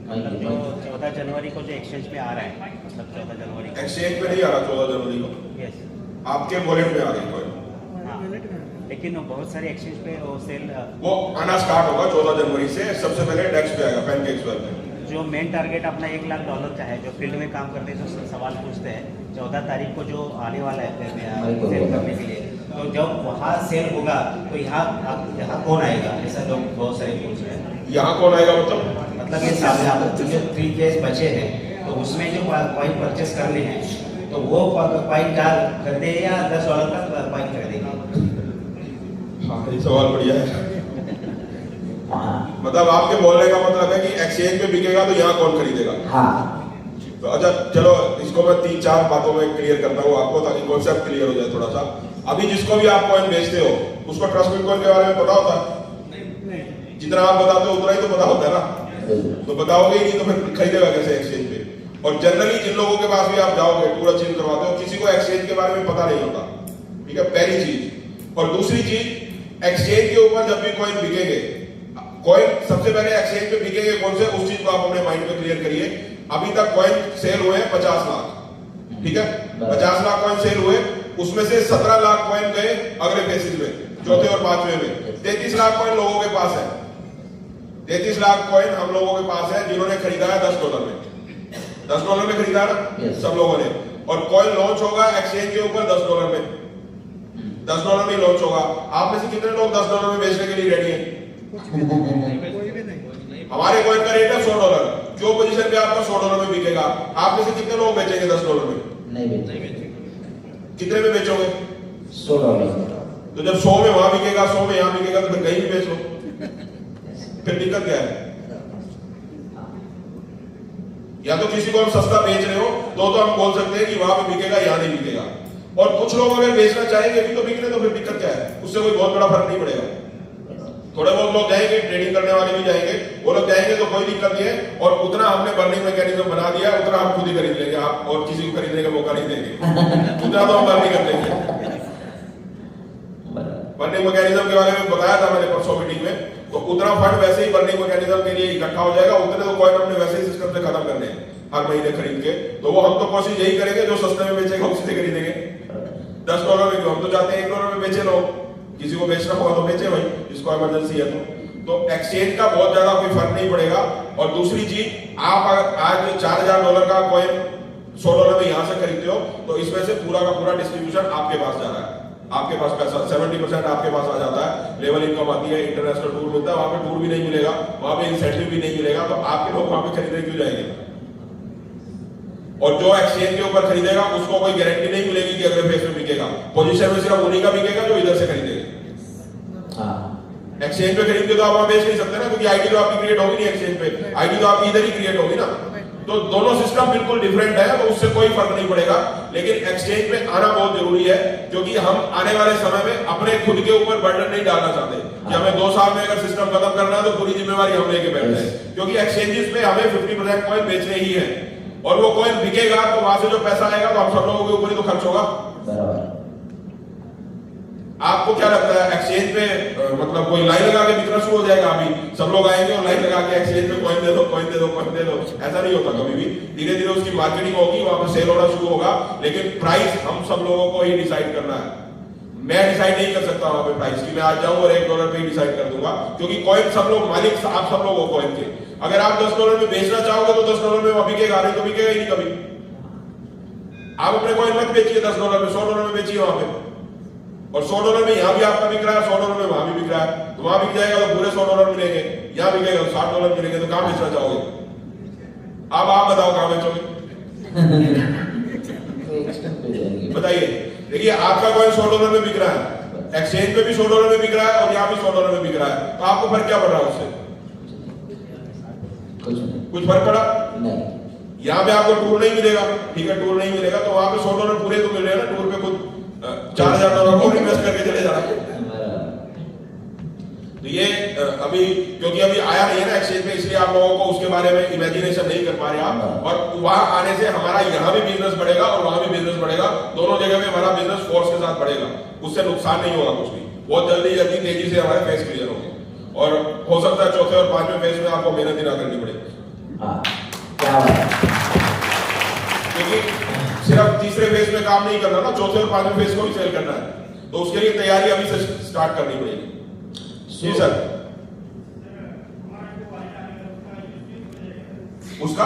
मतलब जो 14 जनवरी को जो एक्सचेंज पे आ रहा है, मतलब 14 जनवरी एक्सचेंज पे नहीं आ रहा 14 जनवरी को, यस आपके वॉलेट में आ रही कोई, लेकिन बहुत सारे एक्सचेंज पे वो सेल वो आना स्टार्ट होगा 14 जनवरी से। सबसे पहले डेक्स पे आएगा, पैनकेक्स पे। जो मेन टारगेट अपना $1 लाख का है, जो फील्ड में काम करते हैं जो सवाल पूछते हैं 14 तारीख को जो आने वाला है सेल करने के लिए, तो जब वहाँ सेल होगा तो यहाँ कौन आएगा? ऐसा लोग बहुत सारे पूछ रहे हैं। यहाँ कौन आएगा मतलब ये सामने जो 3 केस बचे हैं तो उसमें जो कॉइन परचेस करने हैं तो वो कॉइन क्या कर दे या $10 का कॉइन कर देंगे? हाँ ये सवाल बढ़िया है। मतलब आपके बोलने का मतलब है कि एक्सचेंज पे बिकेगा तो यहाँ कौन खरीदेगा? हाँ। तो अच्छा चलो इसको मैं 3-4 बातों में क्लियर करता हूँ आपको, ताकि कॉन्सेप्ट क्लियर हो जाए थोड़ा सा। अभी जिसको भी आप कॉइन बेचते हो उसको ट्रस्ट बिटकॉइन के बारे में पता होता है? जितना आप बताते हो उतना ही तो पता होता है ना, तो बताओगे ही नहीं तो फिर खरीदेगा कैसे एक्सचेंज पे? और जनरली जिन लोगों के पास भी आप जाओगे टूर अचीव करवाते हो, किसी को एक्सचेंज के बारे में पता नहीं होता, ठीक है, पहली चीज। और दूसरी चीज, एक्सचेंज के ऊपर जब भी कॉइन बिकेंगे, कॉइन सबसे पहले एक्सचेंज पे बिकेंगे कौन से, उस चीज को आप अपने माइंड में क्लियर करिए। अभी तक कॉइन सेल हुए हैं 50 लाख, ठीक है, 50 लाख कॉइन सेल हुए, उसमें से 17 लाख कॉइन गए अगले फेसिस में, चौथे और पांचवे में। 33 लाख कॉइन लोगों के पास है, 33 लाख कॉइन हम लोगों के पास है जिन्होंने खरीदा है $10 में। $10 में खरीदा ना सब लोगों ने, और कॉइन लॉन्च होगा एक्सचेंज के ऊपर $10 में, $10 में लॉन्च होगा। आप में से कितने लोग $10 में बेचने के लिए रेडी हैं? हमारे कॉइन का रेट है $100, जो पोजीशन पे आपका $100 में बिकेगा, आप में से कितने लोग बेचेंगे $10 में? नहीं बेचेंगे। कितने में बेचोगे? $100। तो जब 100 में वहां बिकेगा, 100 में यहां बिकेगा, तो फिर कहीं भी बेच लो, फिर दिक्कत क्या है? या तो किसी को हम सस्ता बेच रहे हो तो हम बोल सकते हैं कि वहां पे बिकेगा, यहां नहीं बिकेगा। और कुछ लोग अगर बेचना चाहेंगे भी तो बिकने, तो फिर दिक्कत क्या है? उससे कोई बहुत बड़ा फर्क नहीं पड़ेगा। थोड़े बहुत लोग जाएंगे, ट्रेडिंग करने वाले भी जाएंगे, वो लोग जाएंगे तो कोई दिक्कत नहीं है। और उतना हमने बर्निंग मैकेनिज्म बना दिया, उतना हम खुद ही खरीद लेंगे, आप और किसी को खरीदने का मौका नहीं देंगे। उतना तो हम बर्निंग कर लेंगे। बर्निंग मैकेनिज्म के बारे में बताया था मैंने परसों मीटिंग में, तो उतना फंड वैसे ही बर्निंग मैकेनिज्म के लिए इकट्ठा हो जाएगा, उतने तो कॉइन हमने वैसे ही सिस्टम से खत्म करने हैं हर महीने खरीद के। तो वो हम तो कोशिश यही करेंगे, जो सस्ते में बेचेगा उसी से खरीदेंगे। $10 में, हम तो चाहते हैं $1 में बेचे लोग, किसी को बेचना होगा तो बेचे भाई, जिसको इमरजेंसी है तो एक्सचेंज का बहुत ज्यादा कोई फर्क नहीं पड़ेगा। और दूसरी चीज, आप अगर आज $4000 का कॉइन $100 में यहां से खरीदते हो तो इसमें से पूरा का पूरा डिस्ट्रीब्यूशन आपके पास जा रहा है, आपके पास पैसा 70% आपके पास आ जाता है। लेवल इनकम आती है, इंटरनेशनल टूर मिलता है, वहां पे टूर भी नहीं मिलेगा, वहां पे इंसेंटिव भी नहीं मिलेगा, तो आपके लोग वहां पे खरीदने क्यों जाएंगे? और जो एक्सचेंज के ऊपर खरीदेगा उसको कोई गारंटी नहीं मिलेगी कि अगले फेस में बिकेगा। पोजीशन में सिर्फ उन्हीं का बिकेगा जो इधर से खरीदेगा। एक्सचेंज पे खरीद के तो आप वहां बेच नहीं सकते ना, क्योंकि आईडी तो आपकी क्रिएट होगी नहीं एक्सचेंज पे, आईडी तो आपकी इधर ही क्रिएट होगी ना। तो दोनों सिस्टम बिल्कुल डिफरेंट है, तो उससे कोई फर्क नहीं पड़ेगा। लेकिन एक्सचेंज में आना बहुत जरूरी है, क्योंकि हम आने वाले समय में अपने खुद के ऊपर बर्डन नहीं डालना चाहते कि हमें 2 साल में अगर सिस्टम खत्म करना है तो पूरी जिम्मेवारी हम लेके बैठ जाए, क्योंकि एक्सचेंजेस में हमें 50% कॉइन बेचने ही है, और वो कॉइन बिकेगा तो वहां से जो पैसा आएगा तो हम सब लोगों के ऊपर ही तो खर्च होगा। आपको क्या लगता है एक्सचेंज पे मतलब कोई लाइन लगा के बिकना शुरू हो जाएगा? अभी सब लोग आएंगे और लाइन लगा के एक्सचेंज में कॉइन दे दो, कॉइन दे दो, कॉइन दे दो, ऐसा नहीं होता कभी भी। धीरे धीरे उसकी मार्केटिंग होगी, वहां पे सेल होना शुरू होगा, लेकिन प्राइस हम सब लोगों को ही डिसाइड करना है। मैं डिसाइड नहीं कर सकता वहां पे प्राइस की, मैं आज जाऊं और $1 पे ही डिसाइड कर दूंगा, क्योंकि कॉइन सब लोग मालिक आप सब लोग हो कॉइन के। अगर आप $10 में बेचना चाहोगे तो $10 में वहां बिकेगा, नहीं तो बिकेगा ही नहीं कभी। आप अपने कॉइन मत बेचिए $10 में, $100 में बेचिए वहां पे, और $100 में यहां भी आपका बिक रहा है, $100 में वहां भी बिक रहा है, तो वहां बिक जाएगा तो पूरे $100 मिलेंगे, यहां बिकेगा तो $60 मिलेंगे, तो कहां बेचना चाहोगे? अब आप बताओ कहां बेचोगे? बताइए। देखिए आपका कॉइन $100 में बिक रहा है, एक्सचेंज पे भी $100 में बिक रहा है और यहाँ भी $100 में बिक रहा है, तो आपको फर्क क्या पड़ रहा है उससे? कुछ फर्क पड़ा नहीं। यहाँ पे आपको टूर नहीं मिलेगा, ठीक है, टूर नहीं मिलेगा तो वहां पे $100 पूरे तो मिल रहे हैं ना, टूर पे खुद $4000 को इन्वेस्ट करके चले जा रहा है। तो ये अभी क्योंकि अभी आया नहीं है ना एक्सचेंज में, इसलिए आप लोगों को उसके बारे में इमेजिनेशन नहीं कर पा रहे आप, और वहां आने से हमारा यहाँ भी बिजनेस बढ़ेगा और वहां भी बिजनेस बढ़ेगा, दोनों जगह में हमारा बिजनेस फोर्स के साथ बढ़ेगा, उससे नुकसान नहीं होगा कुछ भी, बहुत जल्दी जल्दी तेजी से हमारे फेस क्लियर होंगे, और हो सकता है चौथे और 5वें फेज में आपको मेहनत ही ना करनी पड़ेगी, क्योंकि सिर्फ तीसरे फेज में काम नहीं करना ना, चौथे और 5वें फेज को भी सेल करना है, तो उसके लिए तैयारी अभी से स्टार्ट करनी पड़ेगी। जी सर, उसका